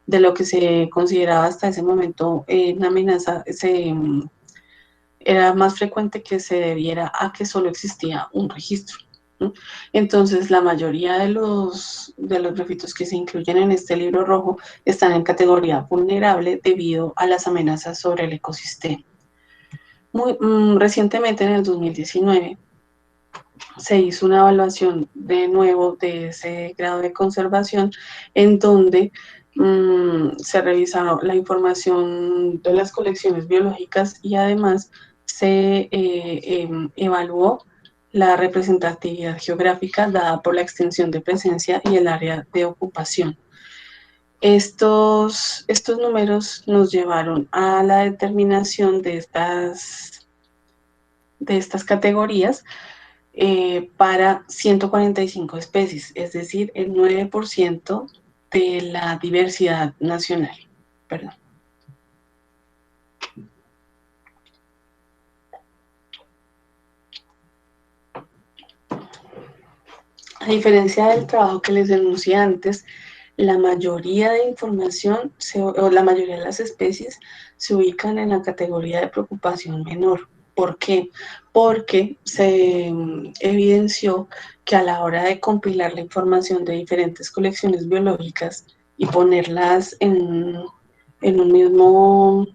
S2: de lo que se consideraba hasta ese momento una amenaza. Era más frecuente que se debiera a que solo existía un registro. ¿No? Entonces, la mayoría de los briófitos que se incluyen en este libro rojo están en categoría vulnerable debido a las amenazas sobre el ecosistema. Recientemente, en el 2019, se hizo una evaluación de nuevo de ese grado de conservación en donde se revisaron la información de las colecciones biológicas y además se evaluó la representatividad geográfica dada por la extensión de presencia y el área de ocupación. Estos números nos llevaron a la determinación de estas categorías para 145 especies, es decir, el 9% de la diversidad nacional. Perdón. A diferencia del trabajo que les denuncié antes, la mayoría de información o la mayoría de las especies se ubican en la categoría de preocupación menor. ¿Por qué? Porque se evidenció que a la hora de compilar la información de diferentes colecciones biológicas y ponerlas en un mismo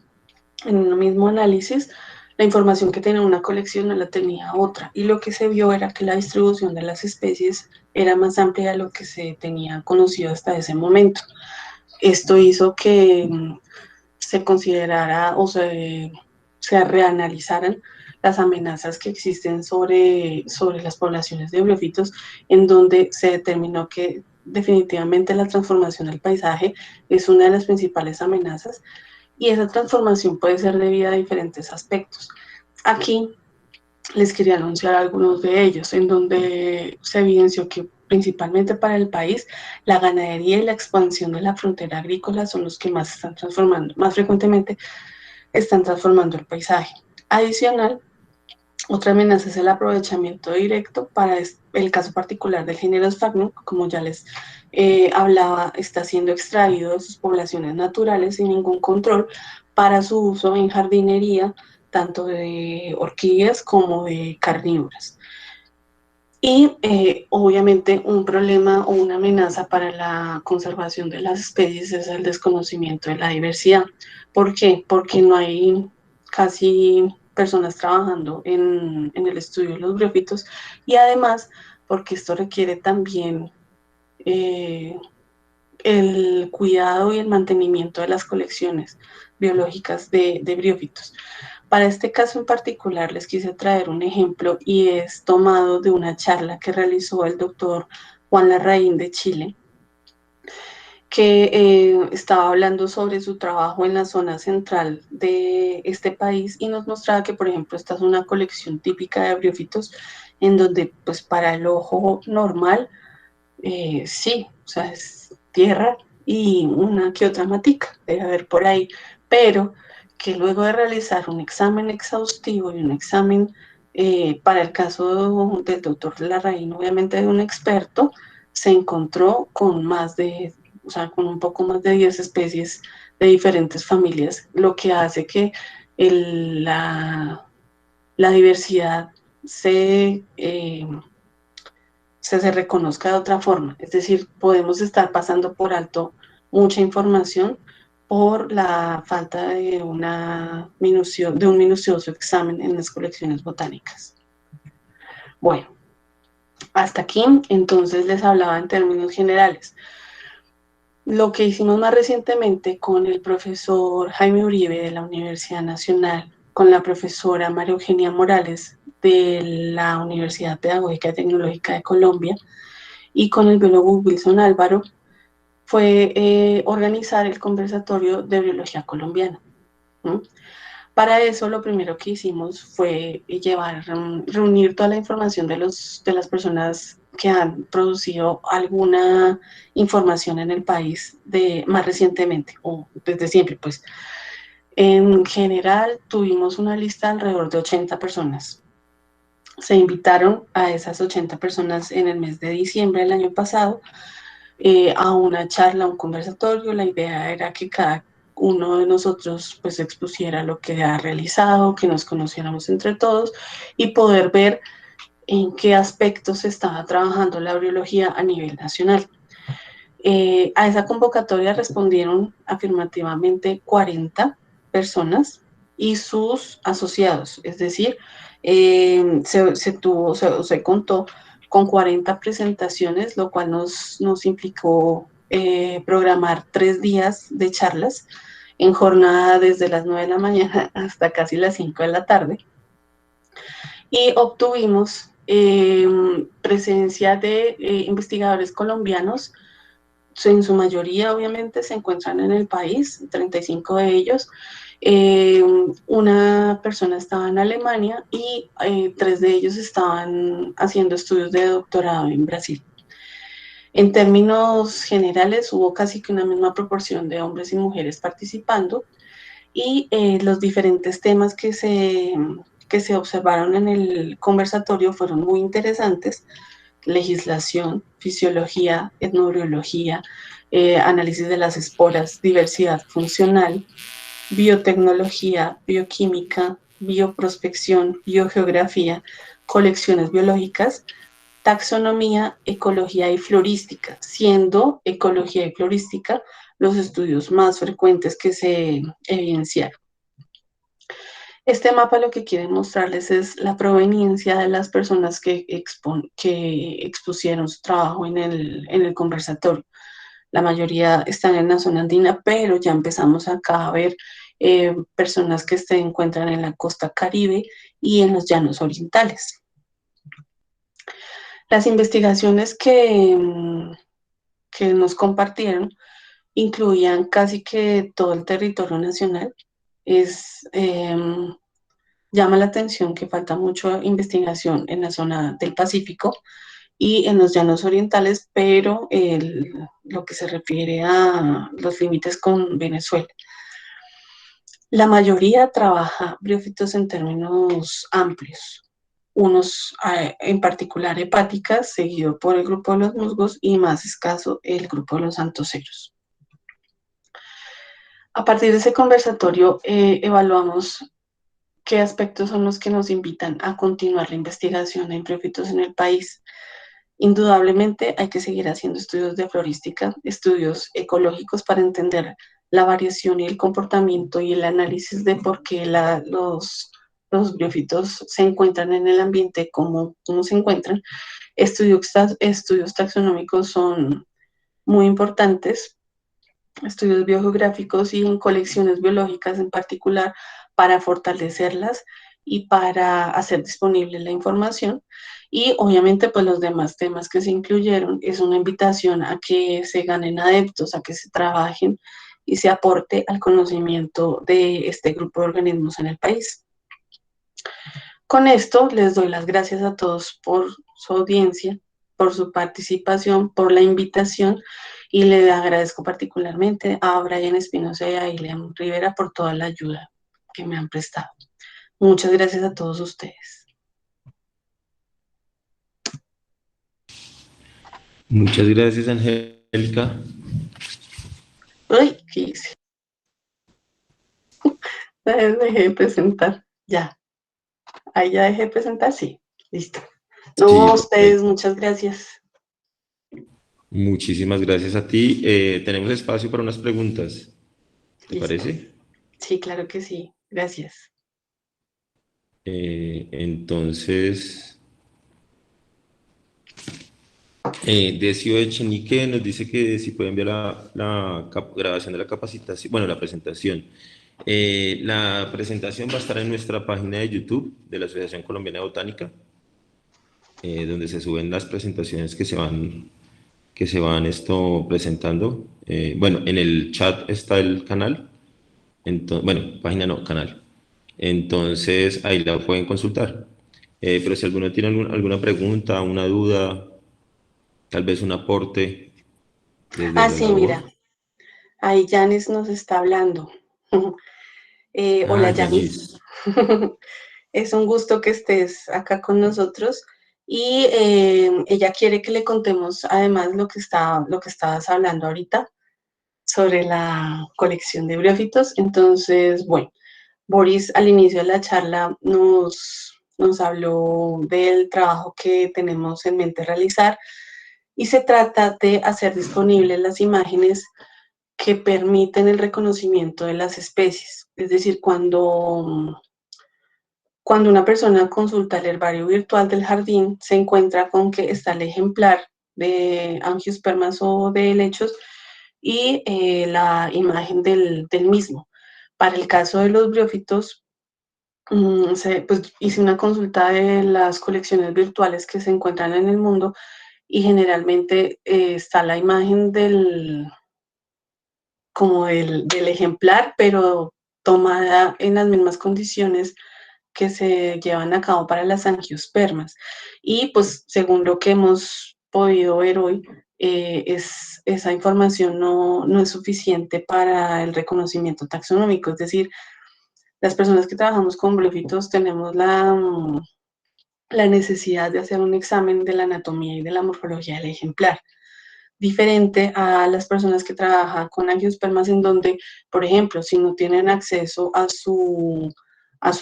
S2: análisis, la información que tenía una colección no la tenía otra. Y lo que se vio era que la distribución de las especies era más amplia de lo que se tenía conocido hasta ese momento. Esto hizo que se considerara o se reanalizaran las amenazas que existen sobre las poblaciones de briófitos, en donde se determinó que definitivamente la transformación del paisaje es una de las principales amenazas y esa transformación puede ser debida a diferentes aspectos. Aquí les quería anunciar algunos de ellos, en donde se evidenció que principalmente para el país, la ganadería y la expansión de la frontera agrícola son los que más están transformando, más frecuentemente están transformando el paisaje. Adicional, otra amenaza es el aprovechamiento directo. Para el caso particular del género Sphagnum, como ya les hablaba, está siendo extraído de sus poblaciones naturales sin ningún control para su uso en jardinería, tanto de orquídeas como de carnívoras. Y obviamente un problema o una amenaza para la conservación de las especies es el desconocimiento de la diversidad. ¿Por qué? Porque no hay casi personas trabajando en el estudio de los briófitos y además porque esto requiere también el cuidado y el mantenimiento de las colecciones biológicas de briófitos. Para este caso en particular les quise traer un ejemplo y es tomado de una charla que realizó el doctor Juan Larraín de Chile, que estaba hablando sobre su trabajo en la zona central de este país y nos mostraba que, por ejemplo, esta es una colección típica de briófitos en donde, pues, para el ojo normal, sí, o sea, es tierra y una que otra matica, debe haber por ahí, pero que luego de realizar un examen exhaustivo y un examen para el caso del doctor Larraín, obviamente de un experto, se encontró con con un poco más de 10 especies de diferentes familias, lo que hace que la diversidad se reconozca de otra forma. Es decir, podemos estar pasando por alto mucha información por la falta de un minucioso examen en las colecciones botánicas. Bueno, hasta aquí entonces les hablaba en términos generales. Lo que hicimos más recientemente con el profesor Jaime Uribe de la Universidad Nacional, con la profesora María Eugenia Morales de la Universidad Pedagógica y Tecnológica de Colombia, y con el biólogo Wilson Álvaro, fue organizar el conversatorio de biología colombiana. ¿No? Para eso lo primero que hicimos fue reunir toda la información de las personas que han producido alguna información en el país más recientemente o desde siempre, pues. En general, tuvimos una lista de alrededor de 80 personas. Se invitaron a esas 80 personas en el mes de diciembre del año pasado a una charla, a un conversatorio. La idea era que cada uno de nosotros pues expusiera lo que ha realizado, que nos conociéramos entre todos y poder ver en qué aspectos se estaba trabajando la biología a nivel nacional. A esa convocatoria respondieron afirmativamente 40 personas y sus asociados, es decir, se contó con 40 presentaciones, lo cual nos implicó programar 3 días de charlas en jornada desde las 9 de la mañana hasta casi las 5 de la tarde. Y obtuvimos presencia de investigadores colombianos. En su mayoría, obviamente, se encuentran en el país, 35 de ellos. Una persona estaba en Alemania y 3 de ellos estaban haciendo estudios de doctorado en Brasil. En términos generales, hubo casi que una misma proporción de hombres y mujeres participando y los diferentes temas que se observaron en el conversatorio fueron muy interesantes: legislación, fisiología, etnobiología, análisis de las esporas, diversidad funcional, biotecnología, bioquímica, bioprospección, biogeografía, colecciones biológicas, taxonomía, ecología y florística, siendo ecología y florística los estudios más frecuentes que se evidenciaron. Este mapa lo que quiere mostrarles es la proveniencia de las personas que expusieron su trabajo en el conversatorio. La mayoría están en la zona andina, pero ya empezamos acá a ver personas que se encuentran en la costa Caribe y en los llanos orientales. Las investigaciones que nos compartieron incluían casi que todo el territorio nacional. Llama la atención que falta mucha investigación en la zona del Pacífico y en los llanos orientales, pero lo que se refiere a los límites con Venezuela. La mayoría trabaja briófitos en términos amplios, unos en particular hepáticas, seguido por el grupo de los musgos y más escaso el grupo de los antoceros. A partir de ese conversatorio evaluamos qué aspectos son los que nos invitan a continuar la investigación en briófitos en el país. Indudablemente hay que seguir haciendo estudios de florística, estudios ecológicos para entender la variación y el comportamiento y el análisis de por qué los briófitos se encuentran en el ambiente como se encuentran. Estudios taxonómicos son muy importantes, estudios biogeográficos y en colecciones biológicas en particular para fortalecerlas y para hacer disponible la información. Y obviamente pues los demás temas que se incluyeron es una invitación a que se ganen adeptos, a que se trabajen y se aporte al conocimiento de este grupo de organismos en el país. Con esto les doy las gracias a todos por su audiencia, por su participación, por la invitación y le agradezco particularmente a Brian Espinosa y a Ileana Rivera por toda la ayuda que me han prestado. Muchas gracias a todos ustedes.
S1: Muchas gracias, Angélica.
S2: Uy, ¿qué hice? Dejé de presentar, ya. Ahí ya dejé de presentar, sí, listo. No,
S1: Sí,
S2: a ustedes,
S1: perfecto.
S2: muchas gracias.
S1: Muchísimas gracias a ti. Tenemos espacio para unas preguntas. ¿Te
S2: Listo.
S1: parece?
S2: Sí, claro que sí. Gracias.
S1: Entonces, Decio Echenique nos dice que si puede enviar la grabación de la capacitación, bueno, la presentación. La presentación va a estar en nuestra página de YouTube de la Asociación Colombiana de Botánica, donde se suben las presentaciones que se van presentando. Bueno, en el chat está el canal. Entonces, bueno, página no, canal. Entonces ahí la pueden consultar. Pero si alguno tiene alguna pregunta, una duda, tal vez un aporte desde
S2: Ah,
S1: la
S2: sí,
S1: labor.
S2: mira, ahí Janis nos está hablando.
S1: Ah,
S2: Hola, Janis.
S1: Yanis.
S2: Es un gusto que estés acá con nosotros y ella quiere que le contemos además lo que estabas hablando ahorita sobre la colección de briófitos. Entonces, bueno, Boris al inicio de la charla nos habló del trabajo que tenemos en mente realizar y se trata de hacer disponibles las imágenes que permiten el reconocimiento de las especies. Es decir, cuando una persona consulta el herbario virtual del jardín, se encuentra con que está el ejemplar de angiospermas o de helechos y la imagen del mismo. Para el caso de los briófitos, pues, hice una consulta de las colecciones virtuales que se encuentran en el mundo y generalmente está la imagen como del ejemplar, pero tomada en las mismas condiciones que se llevan a cabo para las angiospermas. Y pues según lo que hemos podido ver hoy, esa información no es suficiente para el reconocimiento taxonómico, es decir, las personas que trabajamos con briófitos tenemos la necesidad de hacer un examen de la anatomía y de la morfología del ejemplar, diferente a las personas que trabajan con angiospermas en donde, por ejemplo, si no tienen acceso a su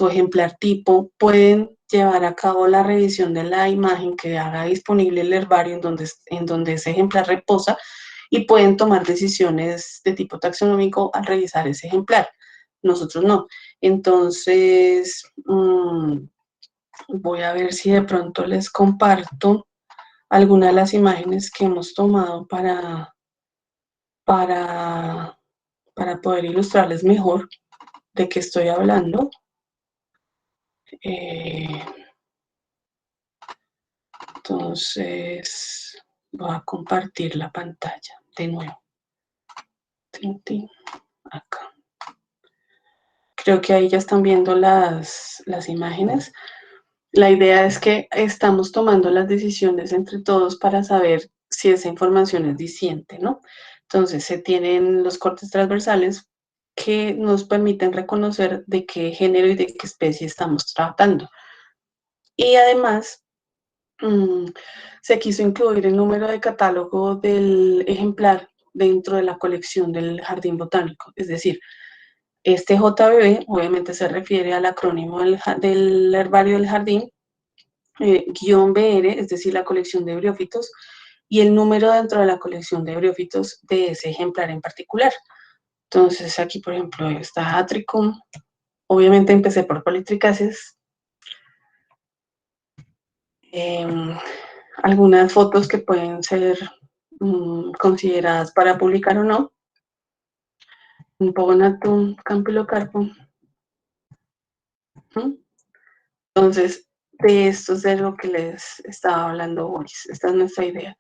S2: ejemplar tipo, pueden llevar a cabo la revisión de la imagen que haga disponible el herbario en donde ese ejemplar reposa y pueden tomar decisiones de tipo taxonómico al revisar ese ejemplar. Nosotros no. Entonces, voy a ver si de pronto les comparto algunas de las imágenes que hemos tomado para, para poder ilustrarles mejor de qué estoy hablando. Eh, entonces, voy a compartir la pantalla de nuevo. Tin, tin, acá. Creo que ahí ya están viendo las imágenes. La idea es que estamos tomando las decisiones entre todos para saber si esa información es diciente, ¿no? Entonces, se tienen los cortes transversales que nos permiten reconocer de qué género y de qué especie estamos tratando. Y además, mmm, se quiso incluir el número de catálogo del ejemplar dentro de la colección del jardín botánico. Es decir, este JBB obviamente se refiere al acrónimo del herbario del jardín, guión BR, es decir, la colección de briófitos, y el número dentro de la colección de briófitos de ese ejemplar en particular. Entonces, aquí, por ejemplo, está Atricum. Obviamente empecé por Polytrichasis. Eh, algunas fotos que pueden ser consideradas para publicar o no. Un Pogonatum Campilocarpum. Entonces, de esto es de lo que les estaba hablando hoy. Esta es nuestra idea,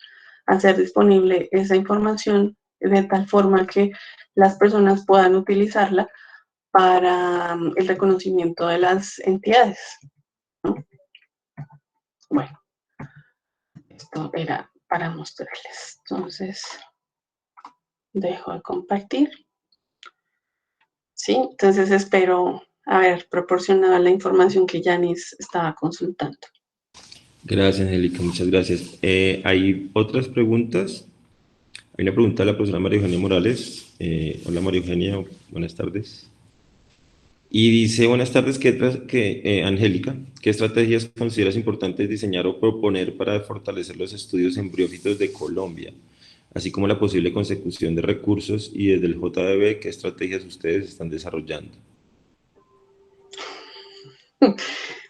S2: hacer disponible esa información de tal forma que las personas puedan utilizarla para el reconocimiento de las entidades, ¿no? Bueno, esto era para mostrarles. Entonces, dejo de compartir. Sí, entonces espero haber proporcionado la información que Yanis estaba consultando.
S1: Gracias, Angélica, muchas gracias. Hay otras preguntas. Hay una pregunta de la profesora María Eugenia Morales. Hola María Eugenia, buenas tardes. Y dice, buenas tardes, Angélica, ¿qué estrategias consideras importantes diseñar o proponer para fortalecer los estudios en briófitos de Colombia, así como la posible consecución de recursos y desde el JDB, qué estrategias ustedes están desarrollando?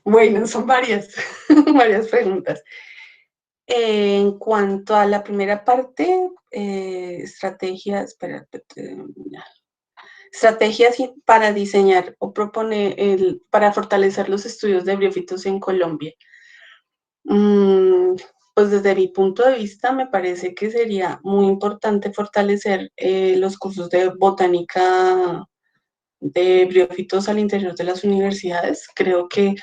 S2: Bueno, son varias, varias preguntas. En cuanto a la primera parte, estrategias, estrategias para diseñar o proponer, para fortalecer los estudios de briófitos en Colombia. Pues desde mi punto de vista me parece que sería muy importante fortalecer los cursos de botánica de briófitos al interior de las universidades. Creo que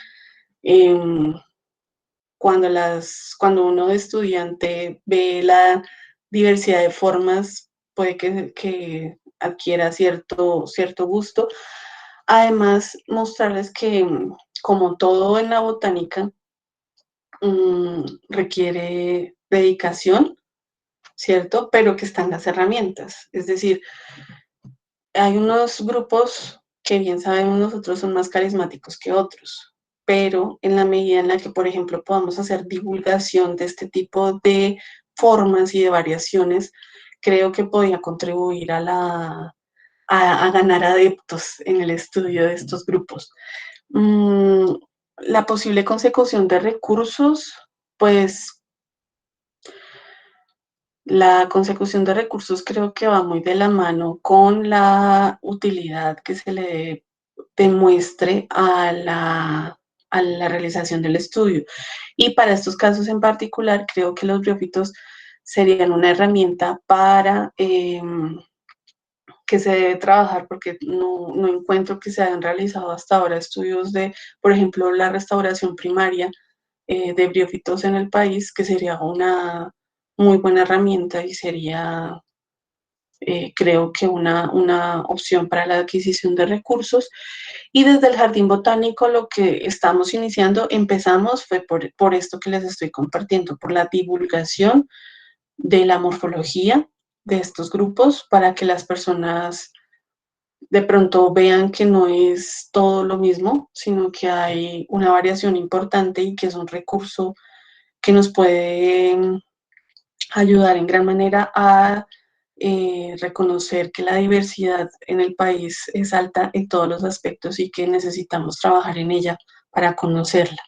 S2: cuando uno de estudiante ve la diversidad de formas, puede que adquiera cierto gusto. Además, mostrarles que, como todo en la botánica, requiere dedicación, ¿cierto? Pero que están las herramientas. Es decir, hay unos grupos que bien sabemos nosotros son más carismáticos que otros, pero en la medida en la que, por ejemplo, podamos hacer divulgación de este tipo de formas y de variaciones, creo que podría contribuir a ganar adeptos en el estudio de estos grupos. Mm, la posible consecución de recursos, pues la consecución de recursos creo que va muy de la mano con la utilidad que se le demuestre a la realización del estudio. Y para estos casos en particular, creo que los briófitos serían una herramienta para que se debe trabajar, porque no encuentro que se hayan realizado hasta ahora estudios de, por ejemplo, la restauración primaria de briófitos en el país, que sería una muy buena herramienta y sería, creo que una opción para la adquisición de recursos. Y desde el Jardín Botánico lo que estamos iniciando, empezamos fue por esto que les estoy compartiendo, por la divulgación de la morfología de estos grupos para que las personas de pronto vean que no es todo lo mismo, sino que hay una variación importante y que es un recurso que nos puede ayudar en gran manera a reconocer que la diversidad en el país es alta en todos los aspectos y que necesitamos trabajar en ella para conocerla.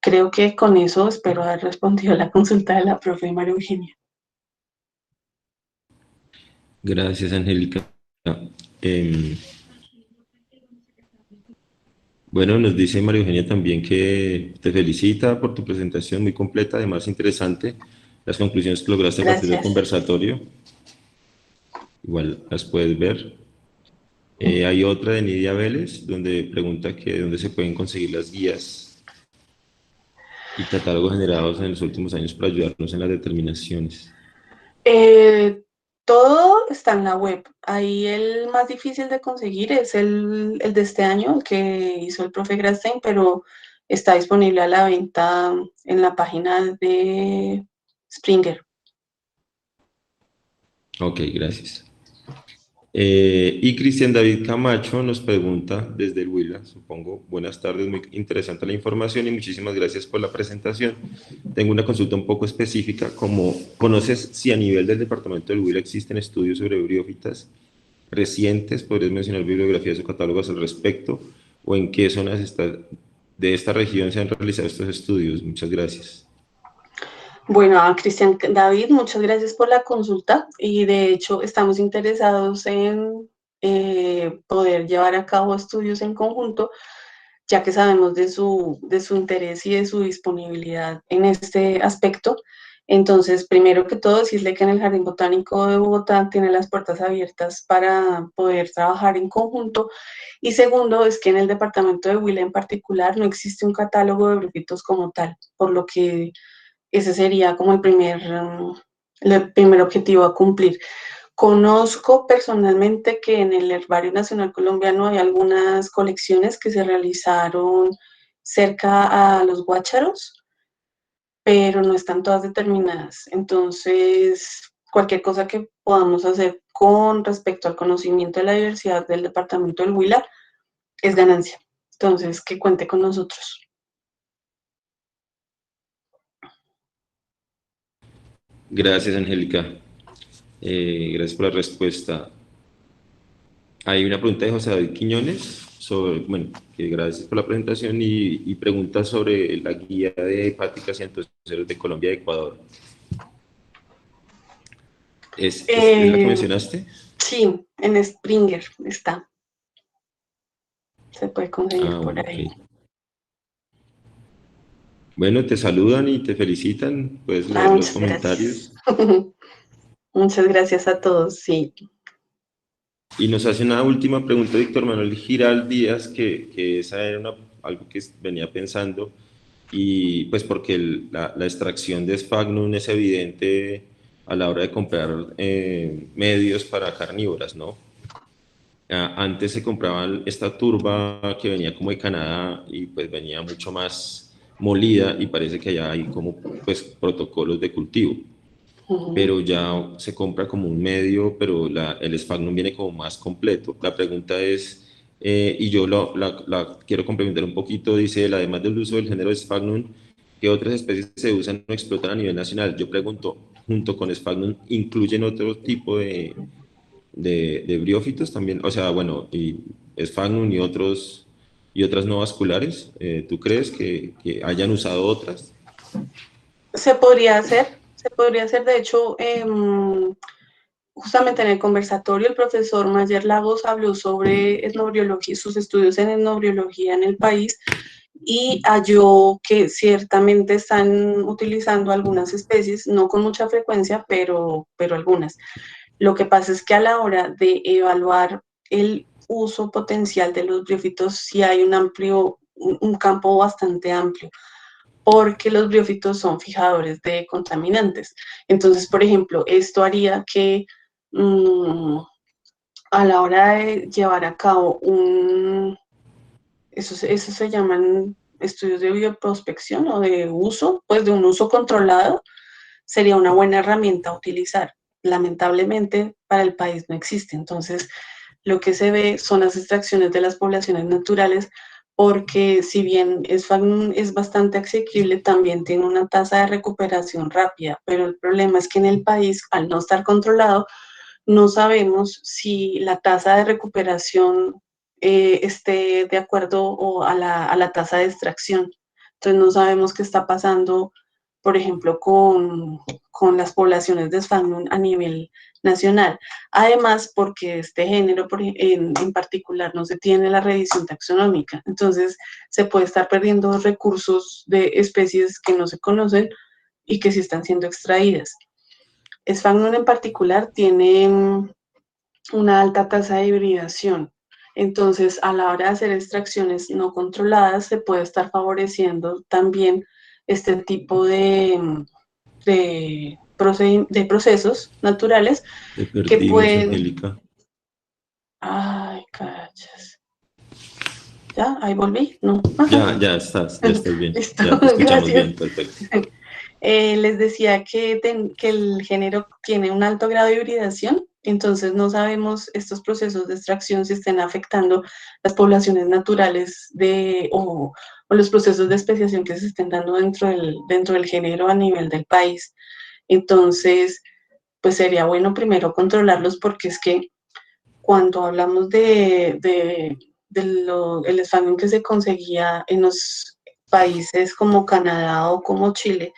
S2: Creo que con eso espero haber respondido a la consulta de la profe María Eugenia.
S1: Gracias, Angélica. Em, bueno, nos dice María Eugenia también que te felicita por tu presentación muy completa, además interesante, las conclusiones que lograste a partir del
S2: Gracias.
S1: conversatorio, igual las puedes ver. Hay otra de Nidia Vélez, donde pregunta que dónde se pueden conseguir las guías y catálogos generados en los últimos años para ayudarnos en las determinaciones.
S2: Eh, todo está en la web. Ahí el más difícil de conseguir es el de este año, el que hizo el profe Grastein, pero está disponible a la venta en la página de Springer.
S1: Ok, gracias. Y Cristian David Camacho nos pregunta desde el Huila, supongo, buenas tardes, muy interesante la información y muchísimas gracias por la presentación. Tengo una consulta un poco específica, como conoces si a nivel del departamento del Huila existen estudios sobre briófitas recientes, podrías mencionar bibliografías o catálogos al respecto, o en qué zonas de esta región se han realizado estos estudios. Muchas gracias.
S2: Bueno, a Cristian David, muchas gracias por la consulta y de hecho estamos interesados en poder llevar a cabo estudios en conjunto, ya que sabemos de su interés y de su disponibilidad en este aspecto. Entonces, primero que todo, decirle que en el Jardín Botánico de Bogotá tiene las puertas abiertas para poder trabajar en conjunto. Y segundo, es que en el departamento de Huila en particular no existe un catálogo de grupitos como tal, por lo que ese sería como el primer objetivo a cumplir. Conozco personalmente que en el Herbario Nacional Colombiano hay algunas colecciones que se realizaron cerca a los Guácharos, pero no están todas determinadas. Entonces, cualquier cosa que podamos hacer con respecto al conocimiento de la diversidad del departamento del Huila es ganancia. Entonces, que cuente con nosotros.
S1: Gracias, Angélica. Gracias por la respuesta. Hay una pregunta de José David Quiñones sobre, bueno, que gracias por la presentación y pregunta sobre la guía de hepáticas y antoceros de Colombia y Ecuador. ¿Es la que
S2: Eh,
S1: mencionaste?
S2: sí, en Springer está. Se puede conseguir
S1: Ah,
S2: por
S1: bueno, ok.
S2: ahí.
S1: Bueno, te saludan y te felicitan, puedes
S2: Ah,
S1: leer los
S2: muchas gracias.
S1: comentarios.
S2: Muchas gracias a todos, sí.
S1: Y nos hace una última pregunta Víctor Manuel Giral Díaz, que esa era algo que venía pensando. y pues porque la extracción de Sphagnum es evidente a la hora de comprar medios para carnívoras, ¿no? Antes se compraba esta turba que venía como de Canadá y pues venía mucho más molida y parece que allá hay como pues protocolos de cultivo,
S2: Ujú.
S1: pero ya se compra como un medio, pero el Sphagnum viene como más completo. La pregunta es, y yo la quiero complementar un poquito, dice, él, además del uso del género Sphagnum, ¿qué otras especies se usan o explotan a nivel nacional? Yo pregunto, junto con Sphagnum, ¿incluyen otro tipo de briófitos también? O sea, bueno, y Sphagnum y otras no vasculares, ¿tú crees que hayan usado otras?
S2: Se podría hacer, de hecho, justamente en el conversatorio el profesor Mayer Lagos habló sobre etnobriología, sus estudios en etnobriología en el país y halló que ciertamente están utilizando algunas especies, no con mucha frecuencia, pero algunas. Lo que pasa es que a la hora de evaluar el uso potencial de los briófitos, sí hay un campo bastante amplio, porque los briófitos son fijadores de contaminantes. Entonces, por ejemplo, esto haría que a la hora de llevar a cabo eso se llaman estudios de bioprospección o de uso, pues de un uso controlado, sería una buena herramienta a utilizar. Lamentablemente para el país no existe. Entonces, lo que se ve son las extracciones de las poblaciones naturales, porque si bien es bastante asequible, también tiene una tasa de recuperación rápida, pero el problema es que en el país, al no estar controlado, no sabemos si la tasa de recuperación esté de acuerdo o a la tasa de extracción. Entonces no sabemos qué está pasando, por ejemplo, con las poblaciones de Sphagnum a nivel nacional. Además, porque este género en particular no se tiene la revisión taxonómica. Entonces se puede estar perdiendo recursos de especies que no se conocen y que sí están siendo extraídas. Sphagnum en particular tiene una alta tasa de hibridación. Entonces, a la hora de hacer extracciones no controladas, se puede estar favoreciendo también este tipo de procesos naturales
S1: Te
S2: que
S1: perdimos,
S2: pueden...
S1: Angélica.
S2: Ay, cachas. ¿Ya? Ahí volví. No.
S1: Ya estás bien,
S2: Listo,
S1: ya te escuchamos
S2: gracias.
S1: bien, perfecto.
S2: Les decía que el género tiene un alto grado de hibridación, entonces no sabemos estos procesos de extracción si estén afectando las poblaciones naturales o los procesos de especiación que se estén dando dentro del género a nivel del país. Entonces, pues sería bueno primero controlarlos porque es que cuando hablamos el Sphagnum que se conseguía en los países como Canadá o como Chile,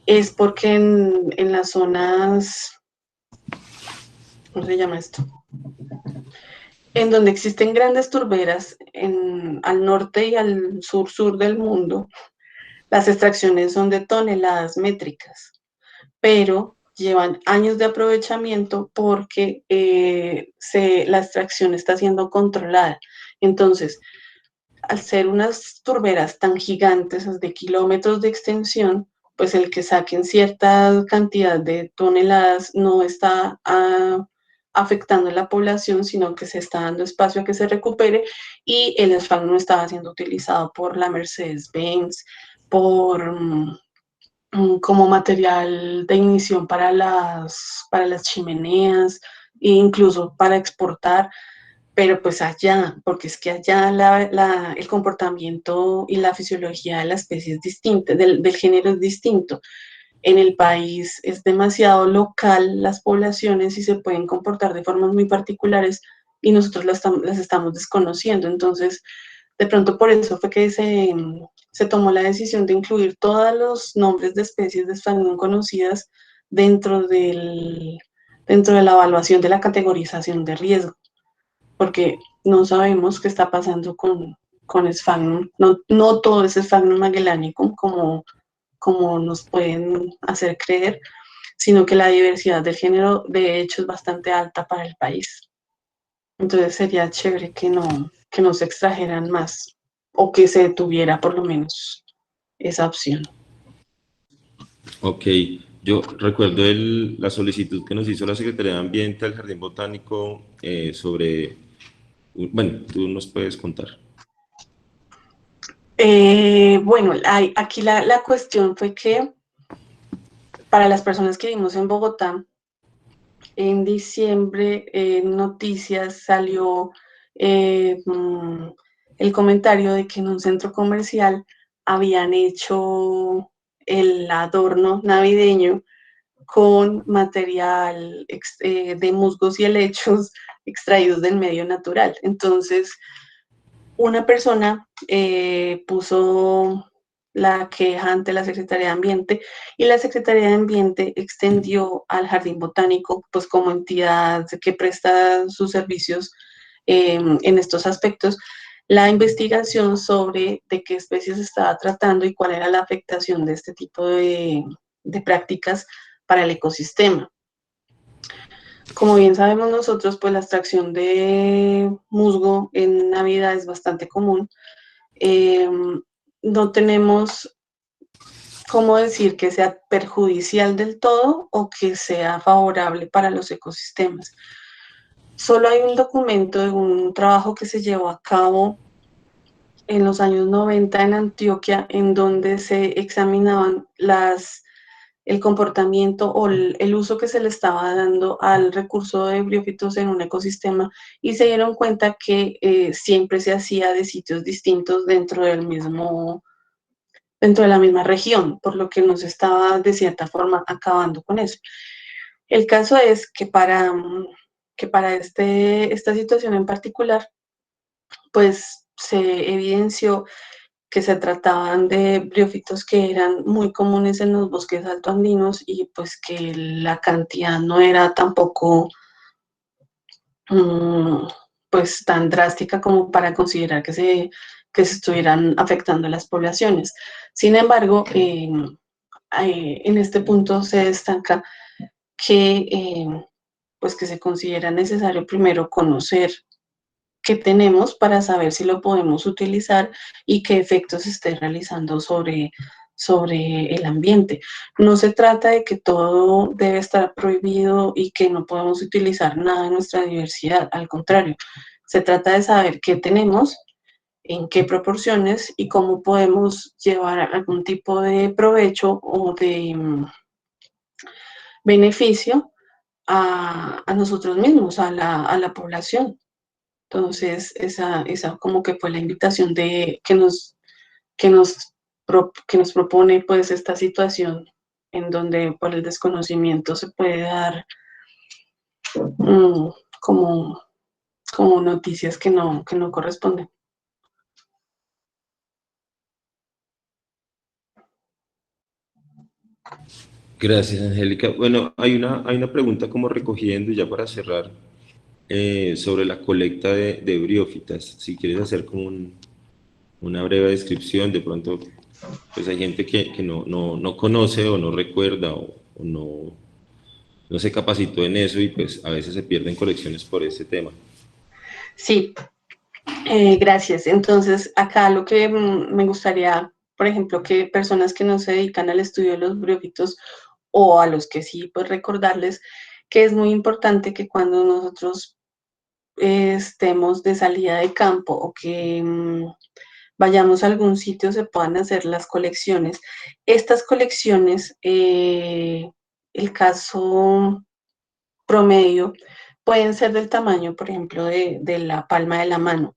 S2: es porque en las zonas, ¿cómo se llama esto? En donde existen grandes turberas al norte y al sur del mundo, las extracciones son de toneladas métricas, pero llevan años de aprovechamiento porque la extracción está siendo controlada. Entonces, al ser unas turberas tan gigantes, de kilómetros de extensión, pues el que saquen cierta cantidad de toneladas no está afectando a la población, sino que se está dando espacio a que se recupere y el asfalto no estaba siendo utilizado por la Mercedes-Benz, como material de ignición para las chimeneas e incluso para exportar, pero pues allá, porque es que allá el comportamiento y la fisiología de la especie es distinta, del género es distinto. En el país es demasiado local las poblaciones y se pueden comportar de formas muy particulares y nosotros las estamos desconociendo. Entonces, de pronto por eso fue que se tomó la decisión de incluir todos los nombres de especies de Sphagnum conocidas dentro, dentro de la evaluación de la categorización de riesgo, porque no sabemos qué está pasando con Sphagnum. No, no todo es Sphagnum magellanicum como nos pueden hacer creer, sino que la diversidad del género de hecho es bastante alta para el país. Entonces sería chévere que no se extrajeran más o que se detuviera por lo menos. esa opción.
S1: Ok, yo recuerdo la solicitud que nos hizo la Secretaría de Ambiente al Jardín Botánico sobre, bueno, tú nos puedes contar.
S2: Bueno, aquí la cuestión fue que para las personas que vivimos en Bogotá, en diciembre en noticias salió eh, mm, el comentario de que en un centro comercial habían hecho el adorno navideño con material de musgos y helechos extraídos del medio natural. Entonces, una persona puso la queja ante la Secretaría de Ambiente y la Secretaría de Ambiente extendió al Jardín Botánico, pues como entidad que presta sus servicios en estos aspectos, la investigación sobre de qué especies se estaba tratando y cuál era la afectación de este tipo de prácticas para el ecosistema. Como bien sabemos nosotros, pues la extracción de musgo en Navidad es bastante común. Eh, no tenemos cómo decir que sea perjudicial del todo o que sea favorable para los ecosistemas. Solo hay un documento de un trabajo que se llevó a cabo en los años 90 en Antioquia, en donde se examinaban el comportamiento o el uso que se le estaba dando al recurso de briófitos en un ecosistema y se dieron cuenta que siempre se hacía de sitios distintos dentro de la misma región, por lo que nos estaba de cierta forma acabando con eso. El caso es que para esta situación en particular, pues se evidenció que se trataban de briófitos que eran muy comunes en los bosques altoandinos y pues que la cantidad no era tampoco pues tan drástica como para considerar que se estuvieran afectando a las poblaciones. Sin embargo, en este punto se destaca que, pues que se considera necesario primero conocer qué tenemos para saber si lo podemos utilizar y qué efectos esté realizando sobre el ambiente. No se trata de que todo debe estar prohibido y que no podemos utilizar nada de nuestra diversidad, al contrario, se trata de saber qué tenemos, en qué proporciones y cómo podemos llevar algún tipo de provecho o de beneficio a nosotros mismos, a la población. Entonces, esa como que fue la invitación que nos, que nos propone pues esta situación en donde por el desconocimiento se puede dar mm, como, como noticias que no corresponden.
S1: Gracias, Angélica. Bueno, hay una pregunta como recogiendo ya para cerrar sobre la colecta de briófitas. Si quieres hacer como una breve descripción, de pronto, pues hay gente que no conoce o no recuerda o no se capacitó en eso y pues a veces se pierden colecciones por ese tema.
S2: Sí, gracias. Entonces, acá lo que me gustaría, por ejemplo, que personas que no se dedican al estudio de los briófitos o a los que sí, pues recordarles que es muy importante que cuando nosotros estemos de salida de campo o que vayamos a algún sitio se puedan hacer las colecciones. Estas colecciones, el caso promedio, pueden ser del tamaño, por ejemplo, de la palma de la mano.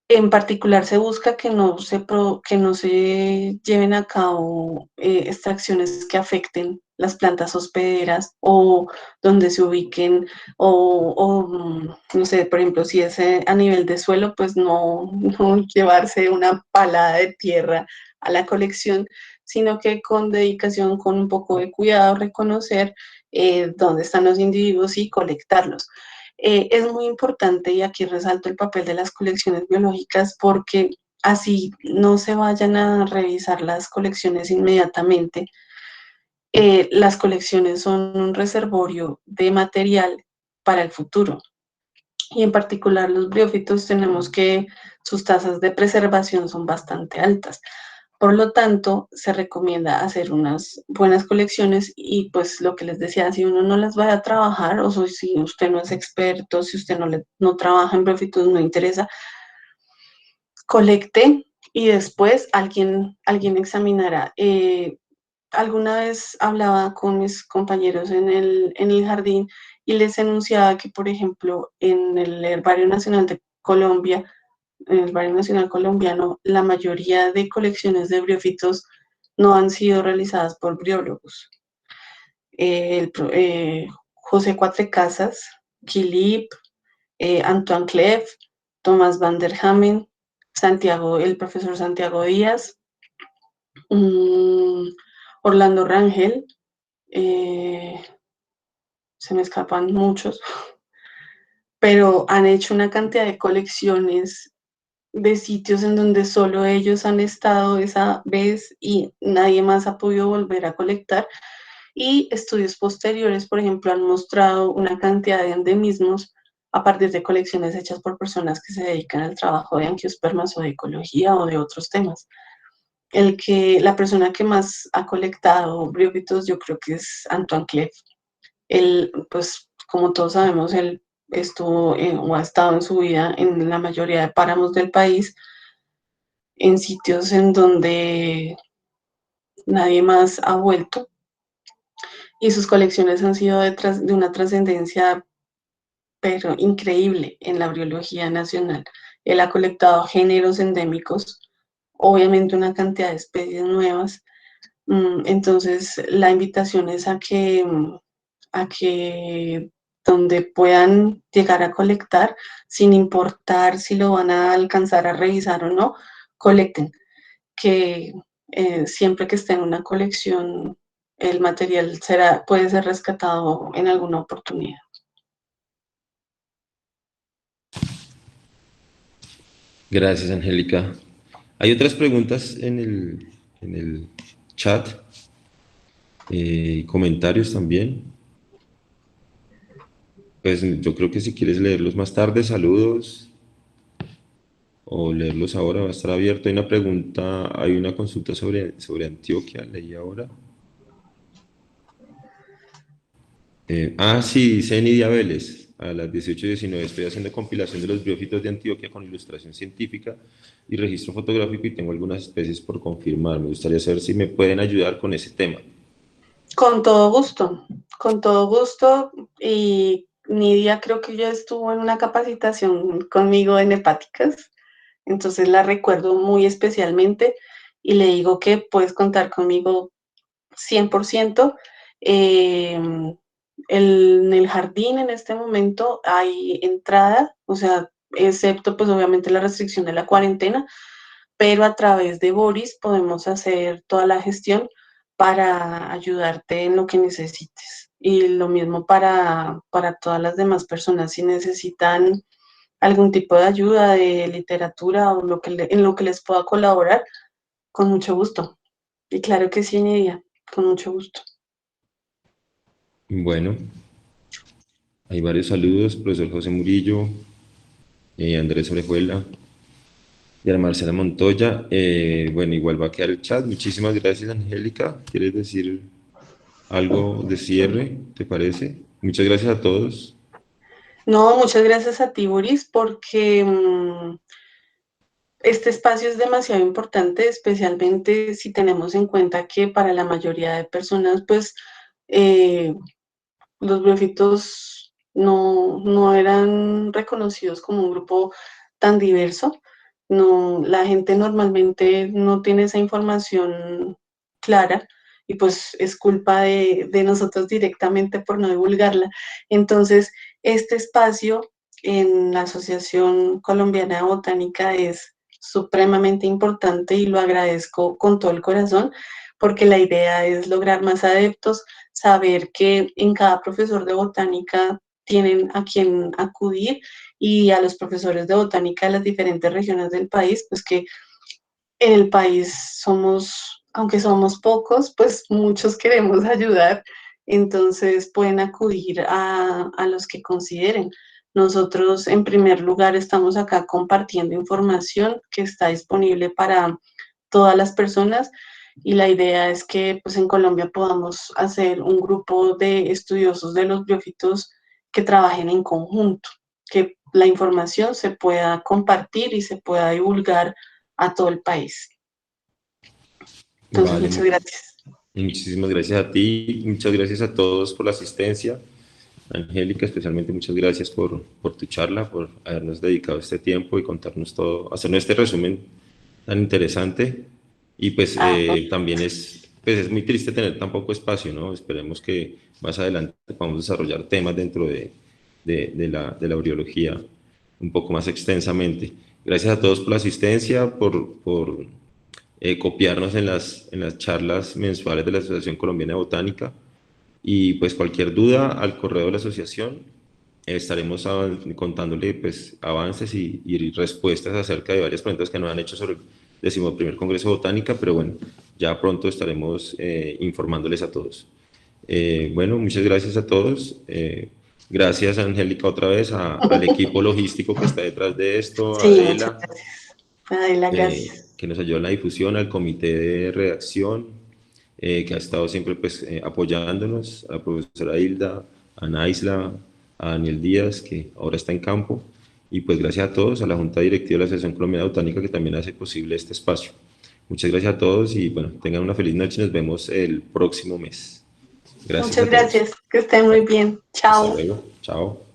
S2: En particular se busca que no se lleven a cabo extracciones que afecten las plantas hospederas o donde se ubiquen no sé, por ejemplo, si es a nivel de suelo, pues no llevarse una palada de tierra a la colección, sino que con dedicación, con un poco de cuidado, reconocer dónde están los individuos y colectarlos. Es muy importante y aquí resalto el papel de las colecciones biológicas porque así no se vayan a revisar las colecciones inmediatamente. Las colecciones son un reservorio de material para el futuro y en particular los briófitos tenemos que sus tasas de preservación son bastante altas. Por lo tanto, se recomienda hacer unas buenas colecciones y pues lo que les decía, si uno no las va a trabajar o si usted no es experto, si usted no trabaja en briófitos, no interesa, colecte y después alguien examinará. Alguna vez hablaba con mis compañeros en el jardín y les enunciaba que, por ejemplo, en el Herbario Nacional de Colombia, en el Herbario Nacional Colombiano, la mayoría de colecciones de briófitos no han sido realizadas por briólogos. José Cuatrecasas, Guilip, Antoine Clef, Tomás van der Hamen, el profesor Santiago Díaz, Orlando Rangel, se me escapan muchos, pero han hecho una cantidad de colecciones de sitios en donde solo ellos han estado esa vez y nadie más ha podido volver a colectar. Y estudios posteriores, por ejemplo, han mostrado una cantidad de endemismos a partir de colecciones hechas por personas que se dedican al trabajo de angiospermas o de ecología o de otros temas. La persona que más ha colectado briófitos yo creo que es Antoine Clef. Él, pues, como todos sabemos, él o ha estado en su vida en la mayoría de páramos del país, en sitios en donde nadie más ha vuelto, y sus colecciones han sido de una trascendencia, pero increíble en la biología nacional. Él ha colectado géneros endémicos, obviamente una cantidad de especies nuevas. Entonces, la invitación es a que donde puedan llegar a colectar, sin importar si lo van a alcanzar a revisar o no, colecten, que siempre que esté en una colección, el material puede ser rescatado en alguna oportunidad.
S1: Gracias, Angélica. Hay otras preguntas en el chat y comentarios también. Pues yo creo que si quieres leerlos más tarde, saludos, o leerlos ahora, va a estar abierto. Hay una pregunta, hay una consulta sobre Antioquia, leí ahora. Sí, dice Nidia Vélez, a las 18:19 estoy haciendo compilación de los briófitos de Antioquia con ilustración científica y registro fotográfico y tengo algunas especies por confirmar. Me gustaría saber si me pueden ayudar con ese tema.
S2: Con todo gusto, con todo gusto. Y Nidia creo que ya estuvo en una capacitación conmigo en hepáticas, entonces la recuerdo muy especialmente y le digo que puedes contar conmigo 100%. En el jardín en este momento hay entrada, o sea, excepto pues obviamente la restricción de la cuarentena, pero a través de Boris podemos hacer toda la gestión para ayudarte en lo que necesites. Y lo mismo para todas las demás personas, si necesitan algún tipo de ayuda de literatura o en lo que les pueda colaborar, con mucho gusto. Y claro que sí, Nidia, con mucho gusto.
S1: Bueno, hay varios saludos, profesor José Murillo, Andrés Orejuela y Ana Marcela Montoya. Bueno, igual va a quedar el chat. Muchísimas gracias, Angélica. ¿Quieres decir algo de cierre, te parece? Muchas gracias a todos.
S2: No, muchas gracias a ti, Boris, porque este espacio es demasiado importante, especialmente si tenemos en cuenta que para la mayoría de personas, pues, eh, los briófitos no eran reconocidos como un grupo tan diverso. No, la gente normalmente no tiene esa información clara y pues es culpa de nosotros directamente por no divulgarla. Entonces, este espacio en la Asociación Colombiana de Botánica es supremamente importante y lo agradezco con todo el corazón porque la idea es lograr más adeptos, saber que en cada profesor de botánica tienen a quien acudir y a los profesores de botánica de las diferentes regiones del país, pues que en el país aunque somos pocos, pues muchos queremos ayudar, entonces pueden acudir a los que consideren. Nosotros, en primer lugar, estamos acá compartiendo información que está disponible todas las personas y la idea es que pues en Colombia podamos hacer un grupo de estudiosos de los biofitos que trabajen en conjunto, que la información se pueda compartir y se pueda divulgar a todo el país. Entonces,
S1: Vale,
S2: muchas gracias.
S1: muchísimas gracias a ti, muchas gracias a todos por la asistencia. Angélica, especialmente muchas gracias por tu charla, por habernos dedicado este tiempo y contarnos todo, hacernos este resumen tan interesante. Y pues
S2: Ah,
S1: también pues es muy triste tener tan poco espacio, ¿no? Esperemos que más adelante podamos desarrollar temas dentro de la briología un poco más extensamente. Gracias a todos por la asistencia, por copiarnos en las charlas mensuales de la Asociación Colombiana de Botánica. Y pues cualquier duda al correo de la asociación, estaremos contándole pues avances y respuestas acerca de varias preguntas que nos han hecho sobre el 11º Congreso de Botánica, pero bueno, ya pronto estaremos informándoles a todos. Bueno, muchas gracias a todos. Gracias, Angélica, otra vez al equipo logístico que está detrás de esto, a
S2: sí, muchas
S1: Adela,
S2: gracias. Adela, gracias.
S1: que nos ayudó en la difusión, al comité de redacción, que ha estado siempre pues, apoyándonos, a la profesora Hilda, a Naisla, a Daniel Díaz, que ahora está en campo, y pues gracias a todos, a la Junta Directiva de la Asociación Colombiana Botánica, que también hace posible este espacio. Muchas gracias a todos y bueno, tengan una feliz noche, nos vemos el próximo mes. Gracias
S2: Muchas
S1: a todos.
S2: gracias. Que estén muy bien.
S1: Hasta
S2: Chao.
S1: luego, chao.